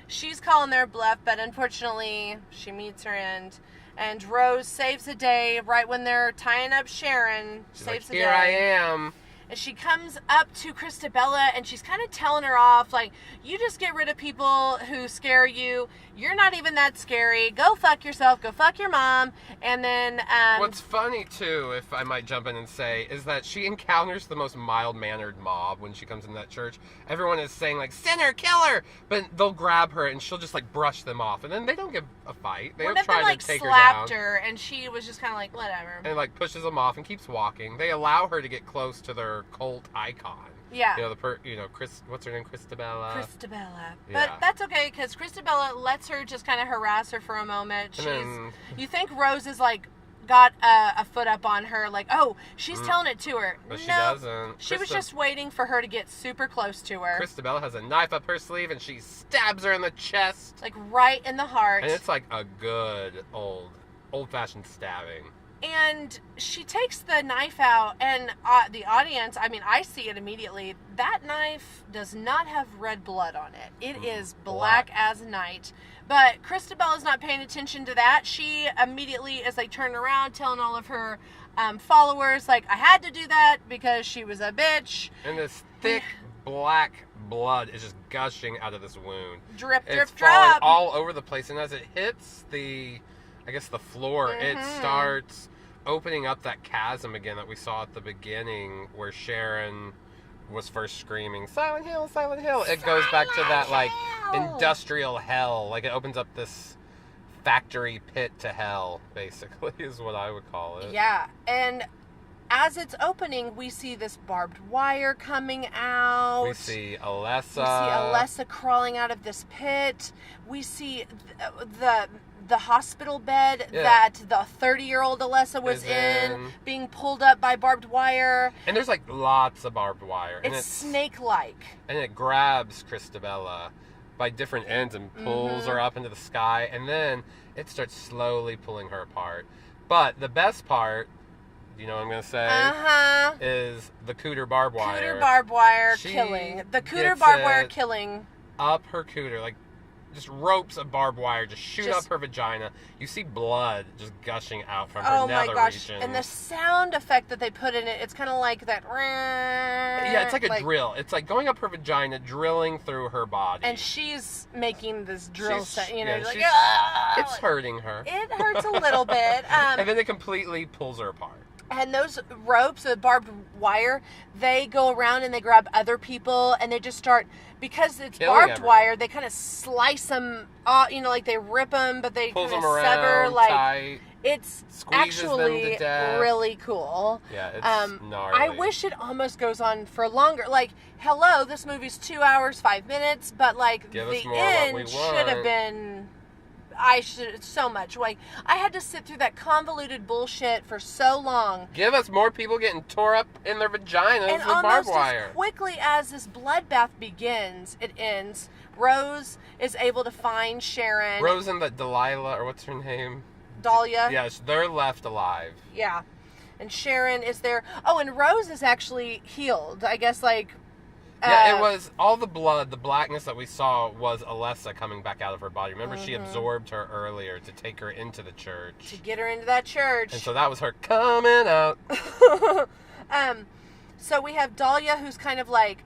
she's calling their bluff, but unfortunately, she meets her end. And Rose saves the day right when they're tying up Sharon. She's like, here I am. And she comes up to Christabella, and she's kind of telling her off, like, you just get rid of people who scare you. You're not even that scary. Go fuck yourself. Go fuck your mom. And then... What's funny, too, if I might jump in and say, is that she encounters the most mild-mannered mob when she comes in that church. Everyone is saying, like, sinner, kill her! But they'll grab her, and she'll just, like, brush them off. And then they don't give a fight. They don't try to take her down. slapped her, and she was just kind of like, whatever. And, like, pushes them off and keeps walking. They allow her to get close to their cult icon. Yeah. What's her name? Christabella. Christabella. But that's okay, because Christabella lets her just kind of harass her for a moment. You think Rose is like, got a foot up on her, like, oh, she's telling it to her. But she doesn't. She was just waiting for her to get super close to her. Christabella has a knife up her sleeve, and she stabs her in the chest. Like, right in the heart. And it's like a good old-fashioned stabbing. And she takes the knife out, and the audience, I mean, I see it immediately. That knife does not have red blood on it. It is black as night. But Christabella's not paying attention to that. She immediately is like turning around, telling all of her followers, like, I had to do that because she was a bitch. And this thick black blood is just gushing out of this wound. Drip, it's drip, falling drip. all over the place. And as it hits the floor, it starts opening up that chasm again that we saw at the beginning where Sharon was first screaming, Silent Hill, Silent Hill. It goes back to that, like, industrial hell. Like, it opens up this factory pit to hell, basically, is what I would call it. Yeah, and as it's opening, we see this barbed wire coming out. We see Alessa. We see Alessa crawling out of this pit. We see the hospital bed that the 30-year-old Alessa was in, being pulled up by barbed wire. And there's, like, lots of barbed wire. It's snake-like. And it grabs Christabella by different ends and pulls her up into the sky. And then it starts slowly pulling her apart. But the best part, you know what I'm going to say? Is the cooter barbed wire. Cooter barbed wire killing. The cooter barbed wire killing. Up her cooter, like, just ropes of barbed wire just shoot up her vagina. You see blood just gushing out from her nether region. And the sound effect that they put in it, it's kind of like that. Yeah, it's like a drill. It's like going up her vagina, drilling through her body. And she's making this drill sound, like, it's hurting her. It hurts a little bit. And then it completely pulls her apart. And those ropes, the barbed wire, they go around and they grab other people and they just start, because it's Killing barbed everyone. wire, they kind of slice them off, like they rip them, but they Pulls kind them of around sever. Like, tight. it's Squeezes them to actually death. really cool. Yeah, it's gnarly. I wish it almost goes on for longer. Like, hello, this movie's 2 hours, 5 minutes, but like Give us the more what we end should have want. been. So much. Like, I had to sit through that convoluted bullshit for so long. Give us more people getting tore up in their vaginas And with barbed almost wire. as quickly as this bloodbath begins, it ends. Rose is able to find Sharon. Rose and the Delilah, or what's her name? Dahlia. Yes, they're left alive. Yeah. And Sharon is there. Oh, and Rose is actually healed. I guess, like... Yeah, it was all the blood, the blackness that we saw was Alessa coming back out of her body. Remember, she absorbed her earlier to take her into the church. To get her into that church. And so that was her coming out. So we have Dahlia, who's kind of like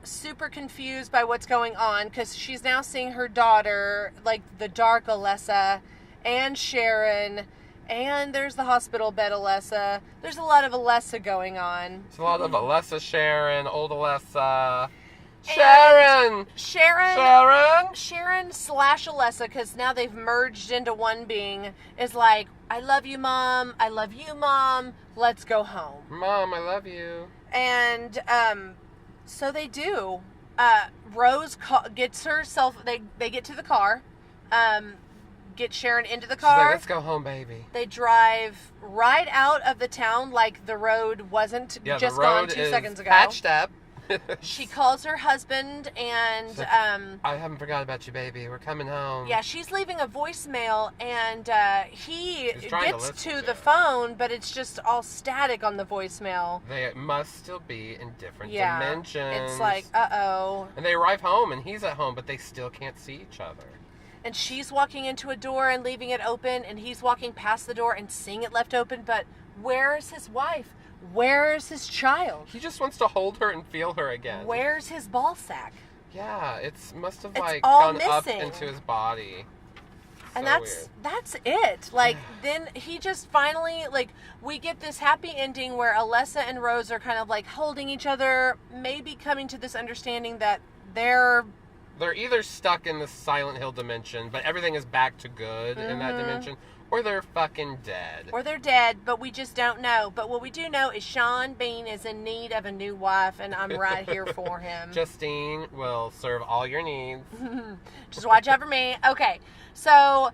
super confused by what's going on, because she's now seeing her daughter, like the dark Alessa, and Sharon, and there's the hospital bed Alessa. There's a lot of Alessa going on. It's a lot of Alessa, Sharon, old Alessa. Sharon! Sharon slash Alessa, because now they've merged into one being, is like, I love you, Mom. I love you, Mom. Let's go home. Mom, I love you. And so they do. Rose gets herself. They get to the car. Get Sharon into the She's car. like, let's go home, baby. They drive right out of the town like the road wasn't just the gone road 2 is seconds ago. patched up. She calls her husband and She's like, I haven't forgot about you, baby. We're coming home. yeah, she's leaving a voicemail, and he He's trying to gets listen to to the it. phone, but it's just all static on the voicemail. They must still be in different Yeah, dimensions. it's like, uh-oh. And they arrive home, and he's at home, but they still can't see each other. And she's walking into a door and leaving it open, and he's walking past the door and seeing it left open, but where's his wife? Where's his child? He just wants to hold her and feel her again. Where's his ball sack? Yeah, must have It's like all gone up missing. into his body. And So that's weird. that's it. Like, then he just finally, like, we get this happy ending where Alessa and Rose are kind of like holding each other, maybe coming to this understanding that they're either stuck in the Silent Hill dimension, but everything is back to good in that dimension, or they're fucking dead. or they're dead, but we just don't know. But what we do know is Sean Bean is in need of a new wife, and I'm right here for him. Justine will serve all your needs. Just watch out for me. Okay, so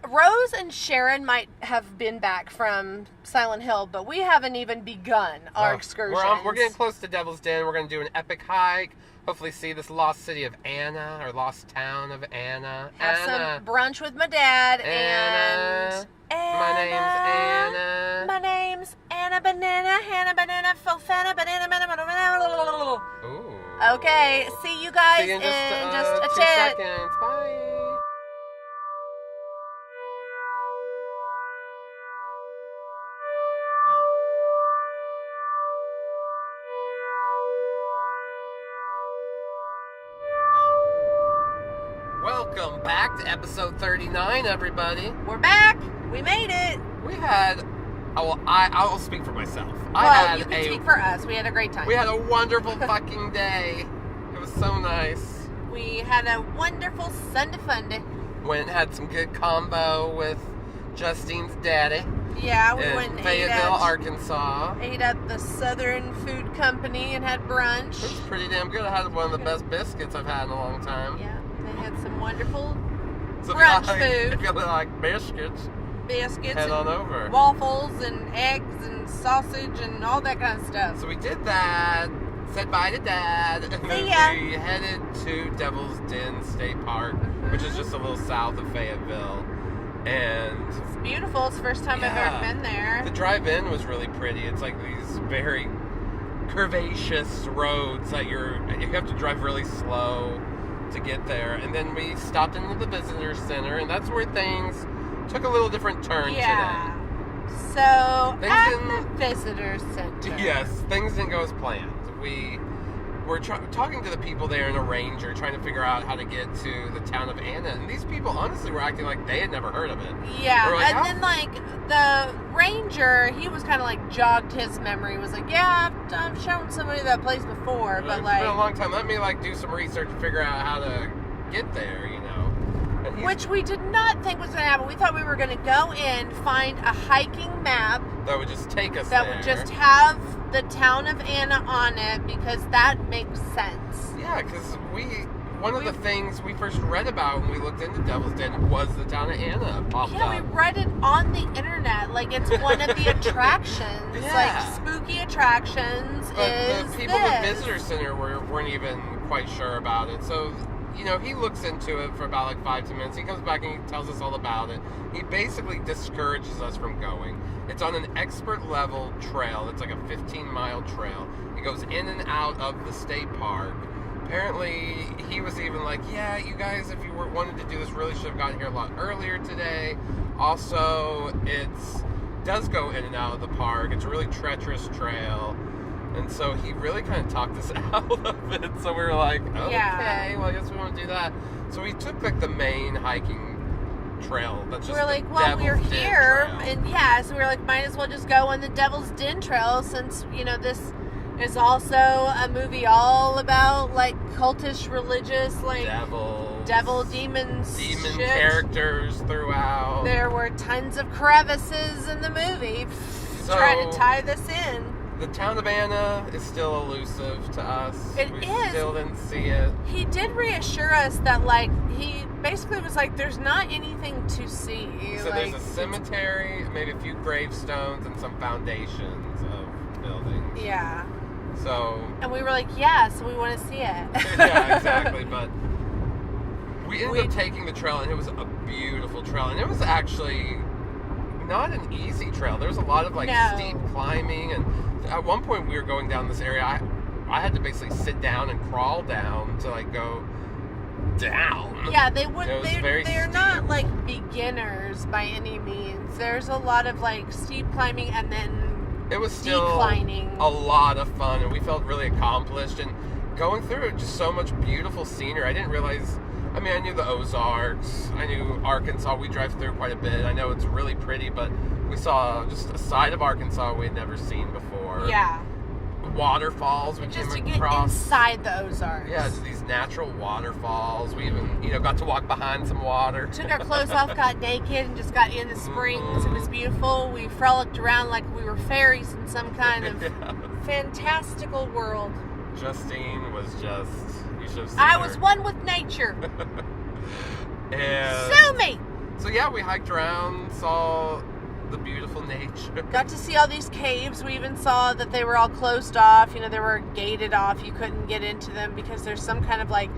Rose and Sharon might have been back from Silent Hill, but we haven't even begun our excursions. We're getting close to Devil's Den. We're going to do an epic hike. Hopefully see this lost city of Anna, or lost town of Anna. Have Anna. some brunch with my dad. Anna. And My name's Anna. My name's Anna Banana, Hannah Banana, Fofana Banana, Banana. Ooh. Okay, see you guys See you in in just a 2 tit. seconds. Bye. Welcome back to episode 39, everybody. We're back. We made it. We had, I'll speak for myself. Well, you can speak for us. We had a great time. We had a wonderful fucking day. It was so nice. We had a wonderful Sunday funday. Went and had some good combo with Justine's daddy Yeah, we in went and Fayetteville, Arkansas. ate at the Southern Food Company and had brunch. It was pretty damn good. I had one of the best biscuits I've had in a long time. Yeah, they had some wonderful So brunch if you like, food. If you like biscuits, biscuits head and on over. waffles and eggs and sausage and all that kind of stuff. So we did that, said bye to Dad, and then See ya. we headed to Devil's Den State Park, which is just a little south of Fayetteville. And It's beautiful. It's the first time I've Yeah. ever been there. the drive-in was really pretty. It's like these very curvaceous roads that you have to drive really slow to get there. And then we stopped into the visitor center, and that's where things took a little different turn Yeah. So Things at didn't- the visitor center. today. Yes, things didn't go as planned. We we're talking to the people there in a ranger, trying to figure out how to get to the town of Anna. And these people honestly were acting like they had never heard of it. Yeah, We're like, and then like the ranger, he was kind of like jogged his memory. Was like, yeah, I've shown somebody that place before, but It's like, been a long time. Let me like do some research and figure out how to get there. You know. And which we did not think was going to happen. We thought we were going to go in, find a hiking map that would just take us that there. would just have the town of Anna on it, because that makes sense. Yeah, because one of the things we first read about when we looked into Devil's Den was the town of Anna popped Yeah, up. we read it on the internet. Like, it's one of the attractions. Yeah. Like, spooky attractions But is the people at the this. visitor center weren't even quite sure about it. So, you know, he looks into it for about like 5-10 minutes. He comes back and he tells us all about it. He basically discourages us from going. It's on an expert level trail. It's like a 15-mile trail. It goes in and out of the state park. Apparently, he was even like, yeah, you guys, if you wanted to do this, really should have gotten here a lot earlier today. Also, it does go in and out of the park. It's a really treacherous trail. And so he really kind of talked us out of it. So we were like, okay, Yeah. well, I guess we want to do that. So we took like the main hiking trail. That's just We're like, well, we're Devil's Den here, trail. and yeah, so we're like, might as well just go on the Devil's Den trail, since, you know, this is also a movie all about, like, cultish, religious, like, devil, demons, demon shit. characters throughout. There were tons of crevices in the movie. So- Trying to tie this in. The town of Anna is still elusive to us. It we is. still didn't see it. He did reassure us that, like, he basically was like, there's not anything to see. So like, there's a cemetery, maybe a few gravestones, and some foundations of buildings. Yeah. So And we were like, yeah, so we want to see it. yeah, exactly. But we ended up taking the trail, and it was a beautiful trail, and it was actually not an easy trail. There was a lot of like No. steep climbing, and at one point we were going down this area. I had to basically sit down and crawl down to like go down. Yeah, they would. It was very They're steep. not like beginners by any means. There's a lot of like steep climbing and then It was still declining. a lot of fun, and we felt really accomplished. And going through it, just so much beautiful scenery. I didn't realize. I mean, I knew the Ozarks. I knew Arkansas. We drive through quite a bit. I know it's really pretty, but we saw just a side of Arkansas we had never seen before. Yeah, Waterfalls we just to came get across. inside the Ozarks. Yeah, just these natural waterfalls. We even, got to walk behind some water. Took our clothes off, got naked, and just got in the springs. It was beautiful. We frolicked around like we were fairies in some kind of Yeah. fantastical world. Justine was just, you should have seen I her. was one with nature. And Sue me! so yeah, we hiked around, saw the beautiful nature. Got to see all these caves. We even saw that they were all closed off. You know, they were gated off. You couldn't get into them because there's some kind of like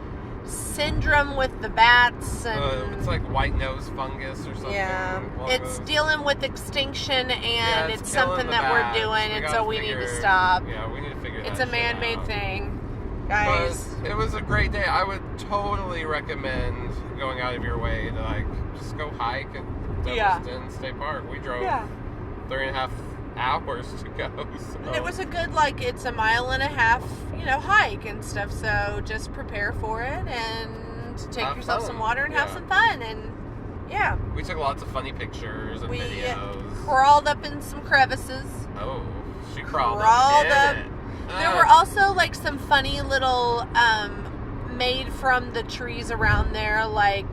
syndrome with the bats, and It's like white nose fungus or something. yeah, along it's those- dealing with extinction, and Yeah, it's killing something the that we're bats. doing, and gotta so we need figure- to stop. Yeah, we need to figure It's that a shit man-made out. thing, guys. But it was a great day. I would totally recommend going out of your way to like just go hike at Yeah. Devil's Den State Park. We drove Yeah. 3.5 hours to go. So. And it was a good, like, it's a 1.5 mile, hike and stuff. So just prepare for it and take Have yourself fun. some water and have Yeah. some fun. And yeah, We took lots of funny pictures and we videos. crawled up in some crevices. Oh, she crawled Crawled in up. it. There Ah. were also like some funny little made from the trees around there, like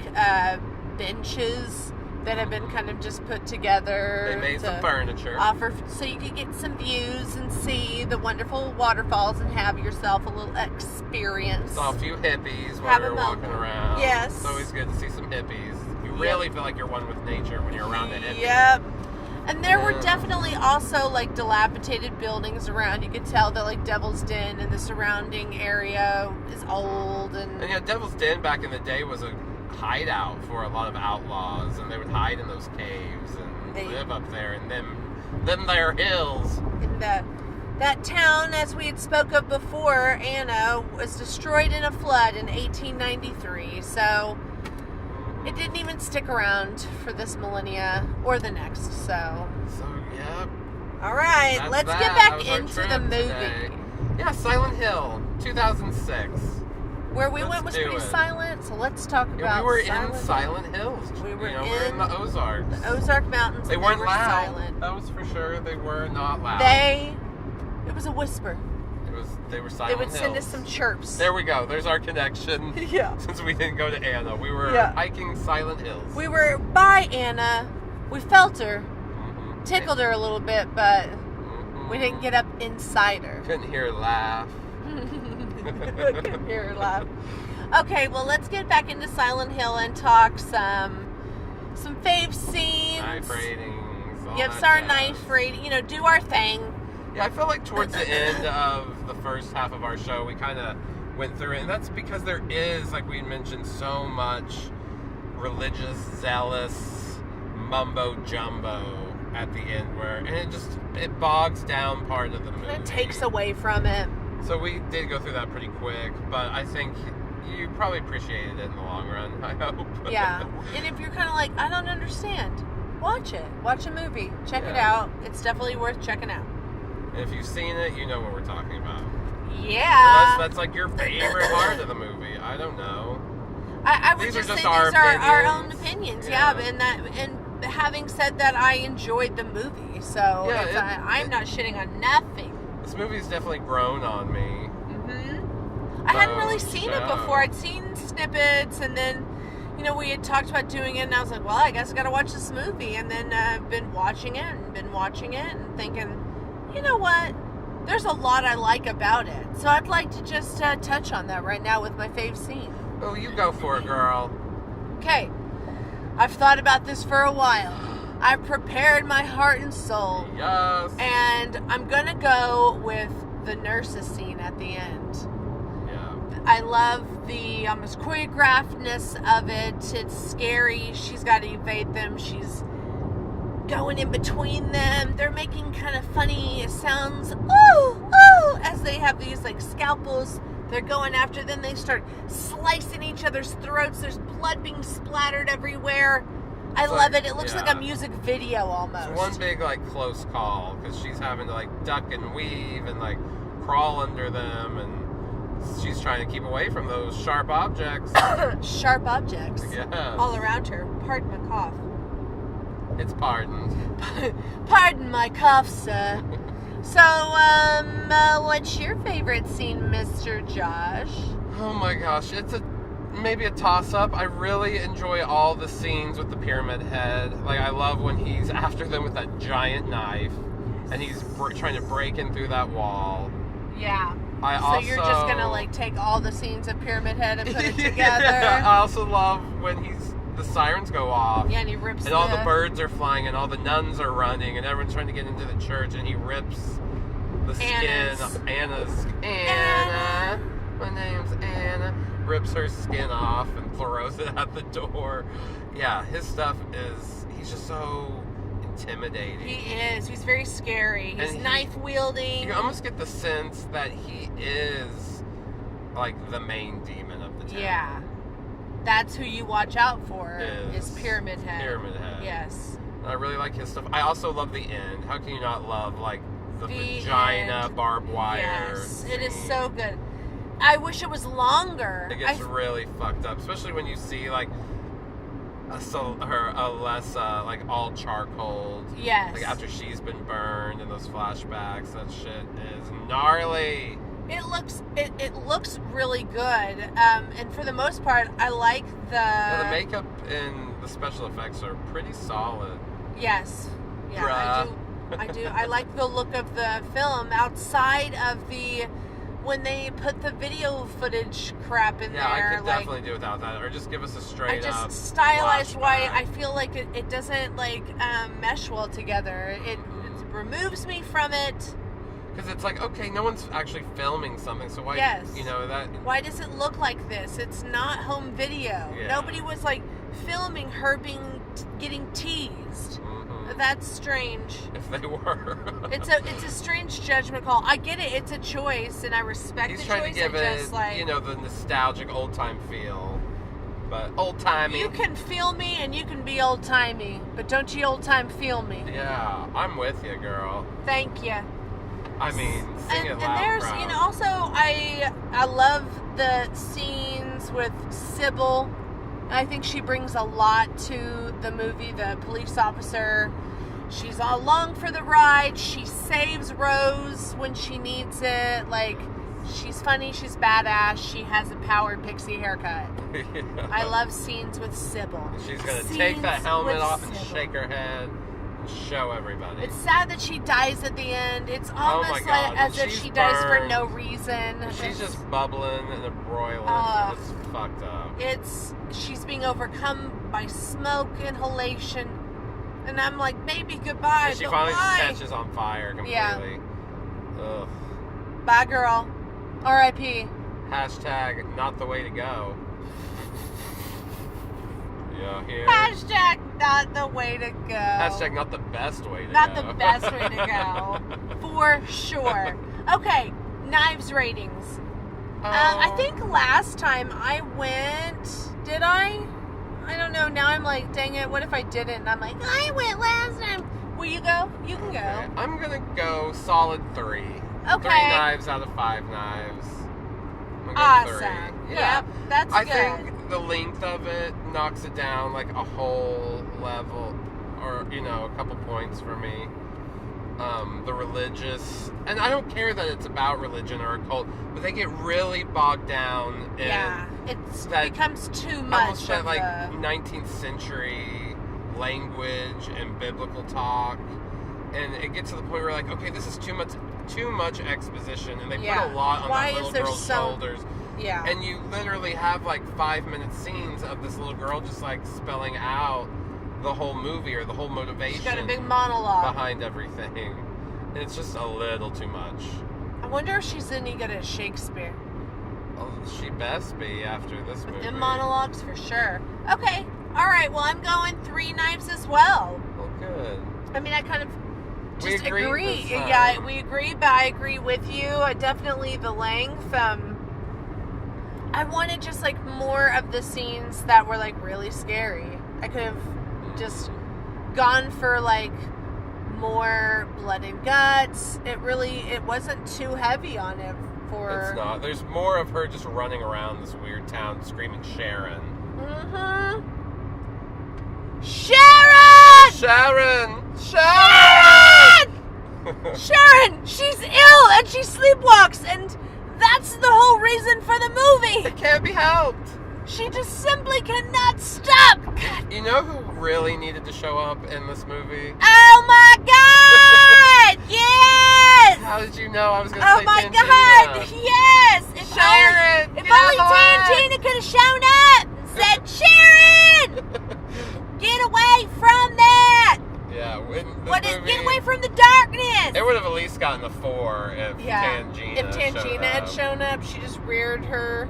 benches that have been kind of just put together. They made to some furniture. offer so you could get some views and see the wonderful waterfalls and have yourself a little experience. Saw a few hippies while Have we a were walking moment. around. Yes. It's always good to see some hippies. You really feel like you're one with nature when you're around a hippie. Yep. And there were Yeah. definitely also like dilapidated buildings around. You could tell that like Devil's Den and the surrounding area is old and And yeah, Devil's Den back in the day was a hideout for a lot of outlaws, and they would hide in those caves and They- live up there in them there hills. in that town, as we had spoke of before, Anna, was destroyed in a flood in 1893. So it didn't even stick around for this millennia or the next. So So yeah, all right, that's let's that. get That back was our into the trip movie. today. Yeah, Silent Hill 2006. Where we Let's went was do pretty it. silent, so let's talk about Yeah, we were in Silent Silent Hills. We were we were in the Ozarks. Hill. Ozark Mountains. They and weren't were loud. silent. That was for sure. They were not loud. It was a whisper. They were They Silent would Hills. send us some chirps. There we go. There's our connection. Yeah. Since we didn't go to Anna, we were Yeah. hiking Silent Hills. We were by Anna. We felt her, Mhm. tickled her a little bit, but Mhm. we didn't get up inside her. Couldn't hear her laugh. I couldn't hear her laugh. Okay, well, let's get back into Silent Hill and talk some fave scenes. Knife ratings. All Give us that our jazz. knife rating. Do our thing. Yeah, I feel like towards the end of the first half of our show, we kind of went through it, and that's because there is, like we mentioned, so much religious, zealous mumbo jumbo at the end, and it bogs down part of the movie. It takes away from it. So we did go through that pretty quick, but I think you probably appreciated it in the long run. I hope. Yeah. And if you're kind of like, I don't understand, watch it. Watch a movie. Check it Yeah. out. It's definitely worth checking out. And if you've seen it, you know what we're talking about. Yeah. That's like your favorite part of the movie. I don't know. I would These are just just say our these are our own opinions. opinions. Yeah. And having said that, I enjoyed the movie, so Yeah, I'm not shitting on nothing. This movie's definitely grown on me. I hadn't really So, seen it so. before. I'd seen snippets, and then we had talked about doing it, and I was like, well, I guess I got to watch this movie. And then I've been watching it and thinking, you know what? There's a lot I like about it. So I'd like to just touch on that right now with my fave scene. Oh, you go for it, girl. Okay. I've thought about this for a while. I've prepared my heart and soul. Yes. And I'm going to go with the nurse's scene at the end. Yeah. I love the almost choreographedness of it. It's scary. She's got to evade them. She's going in between them. They're making kind of funny sounds. Ooh, ooh, as they have these like scalpels. They're going after them. They start slicing each other's throats. There's blood being splattered everywhere. I love it. It looks like a music video almost. It's one big like close call because she's having to like duck and weave and like crawl under them, and she's trying to keep away from those sharp objects. Sharp objects Yes. all around her. Pardon my cough. It's pardoned. Pardon my cough, sir. So, what's your favorite scene, Mr. Josh? Oh my gosh, it's maybe a toss-up. I really enjoy all the scenes with the Pyramid Head. Like, I love when he's after them with that giant knife, and he's trying to break in through that wall. Yeah. So you're just gonna like take all the scenes of Pyramid Head and put it together. Yeah, I also love when the sirens go off. Yeah, and he rips and all the birds are flying, and all the nuns are running, and everyone's trying to get into the church, and he rips the skin of Anna. My name's Anna. Rips her skin off and throws it out the door. Yeah, his stuff he's just so intimidating. He is. He's very scary. He's knife wielding. You almost get the sense that he is like the main demon of the town. Yeah. That's who you watch out for is Pyramid Head. Pyramid Head. Yes. I really like his stuff. I also love the end. How can you not love like the vagina end. barbed wire? Yes, it is scene? so good. I wish it was longer. It gets really fucked up, especially when you see like Alessa like all charcoaled. Yes. Like after she's been burned in those flashbacks, that shit is gnarly. It looks really good, and for the most part, I like The makeup and the special effects are pretty solid. Yes, yeah, I do. I like the look of the film outside of when they put the video footage crap in there. Yeah, I could like, definitely do without that, or just give us a straight up. Stylized why flashback. I feel like it doesn't mesh well together. It removes me from it. Because it's like, okay, no one's actually filming something, so why, Yes. that... Why does it look like this? It's not home video. Yeah. Nobody was filming her getting teased. Mhm. That's strange. If they were. It's a strange judgment call. I get it. It's a choice, and I respect He's the trying choice. to give I just, it, the nostalgic old-time feel. But old-timey... You can feel me, and you can be old-timey, but don't you old-time feel me. Yeah, I'm with you, girl. Thank you. I mean, sing it And loud, there's, proud. also I love the scenes with Sybil. I think she brings a lot to the movie. The police officer, she's along for the ride. She saves Rose when she needs it. Like, she's funny. She's badass. She has a powered pixie haircut. Yeah. I love scenes with Sybil. She's gonna take the Scenes helmet with off and Sybil. shake her head and show everybody. It's sad that she dies at the end. It's almost Oh my God, like as and if she's she dies for burned. no reason. She's just bubbling and broiling. Ugh. It's fucked up. She's being overcome by smoke inhalation, and I'm like, baby, goodbye. And she but finally just why? catches on fire completely. Yeah. Ugh. Bye, girl. R.I.P. Hashtag not the way to go. Yeah, here. Hashtag not the way to go. Hashtag not the best way to Not go. the best way to go, for sure. Okay, Knives ratings. I think last time I went, did I? I don't know. Now I'm like, dang it, what if I didn't? And I'm like, I went last time. Will you go? You can Okay, go. I'm gonna go solid 3. Okay. 3 knives out of 5 knives. I'm gonna go Awesome. 3. Yeah. Yep, that's I good. think the length of it knocks it down like a whole level, or a couple points for me. The religious, and I don't care that it's about religion or a cult, but they get really bogged down in it that- becomes too much almost that of like the... 19th century language and biblical talk, and it gets to the point where like, okay, this is too much exposition, and they Yeah. put a lot on Why that is little there girl's so- shoulders. Yeah. And you literally have like 5-minute scenes of this little girl just like spelling out the whole movie or the whole motivation She's got a big monologue. behind everything. And it's just a little too much. I wonder if she's any good at Shakespeare. Oh, she best be after this With movie. them monologues for sure. Okay. All right. Well, I'm going 3 knives as well. Oh, good. I mean, I kind of We just agreed agree. this time. Yeah, we agree, but I agree with you. Definitely the length. I wanted just like more of the scenes that were like really scary. I could have just gone for like more blood and guts. It wasn't too heavy on it for... It's not. There's more of her just running around this weird town screaming Sharon. Sharon! Sharon! Sharon! Sharon! She's ill and she sleepwalks, and that's the whole reason for the movie. It can't be helped. She just simply cannot stop. You know who really needed to show up in this movie? Oh my God! Yes! How did you know I was going to Oh say my Tangina? God! Yes! If Sharon! only, if get out only of the way! Tangina could have shown up and said, Sharon! Get away from that! Yeah, in this movie, Get away from the darkness! it would have at least gotten a 4 if Tangina If Tangina had up. shown up, she just reared her.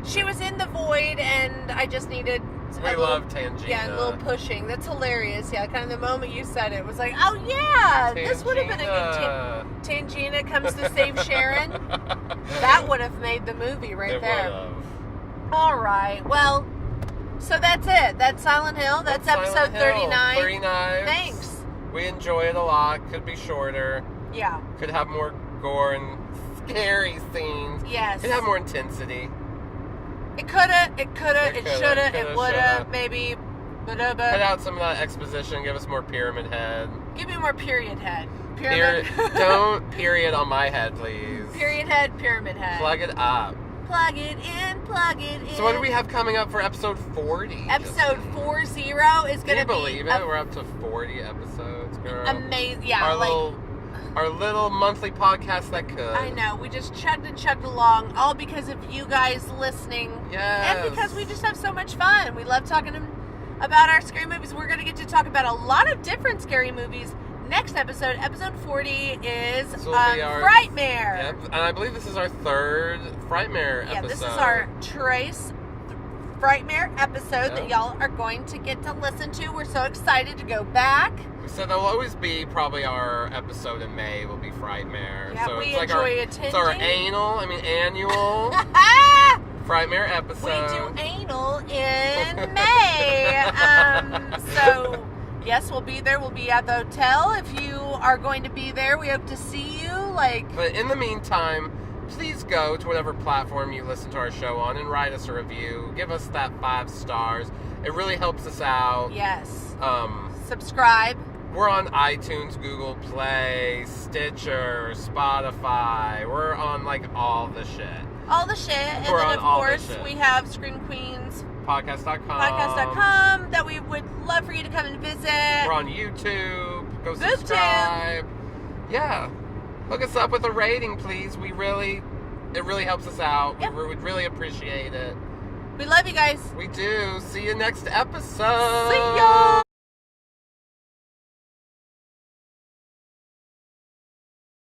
She was in the void, and I just needed We love Tangina. Yeah, a little pushing. That's hilarious. Yeah, kind of the moment you said it was like, oh yeah, this would have been a good Tangina comes to save Sharon. That would have made the movie right It there. would have. All right. Well, so that's it. That's Silent Hill. That's episode Silent Hill, 39. 3 knives. Thanks. We enjoy it a lot. Could be shorter. Yeah. Could have more gore and scary scenes. Yes. Could have more intensity. It coulda, it coulda, It it coulda, shoulda, coulda, it woulda, shoulda. maybe. Cut But out some of that exposition. Give us more Pyramid Head. give me more period head. Don't period on my head, please. Period head, pyramid head. Plug it up. Plug it in, plug it in. So what do we have coming up for episode 40? Episode 40 is going Can you to be believe it? We're up to 40 episodes, girl. amazing. Yeah, Our little monthly podcast that could. I know. We just chugged along, all because of you guys listening. Yes. And because we just have so much fun. We love talking about our scary movies. We're going to get to talk about a lot of different scary movies. Next episode 40, is This will be our- Frightmare. Yep. And I believe this is our 3rd Frightmare episode. Yeah, this is our Trace Frightmare episode that Yep. y'all are going to get to listen to. We're so excited to go back. We said that will always be probably our episode in May will be Frightmare. Yeah, so we it's like enjoy it's our annual Frightmare We episode. do anal in May. So, Yes, we'll be there. We'll be at the hotel. If you are going to be there, we hope to see you. But in the meantime, please go to whatever platform you listen to our show on and write us a review. Give us that 5 stars. It really helps us out. Yes. Um, Subscribe. We're on iTunes, Google Play, Stitcher, Spotify. We're on all the shit. All the shit. And We're then, on of all the course, shit. we have Scream Queens Podcast.com. that we would love for you to come and visit. We're on YouTube. Go BoobTube. subscribe. Yeah. Hook us up with a rating, please. It really helps us out. Yep. We would really appreciate it. We love you guys. We do. See you next episode. See ya!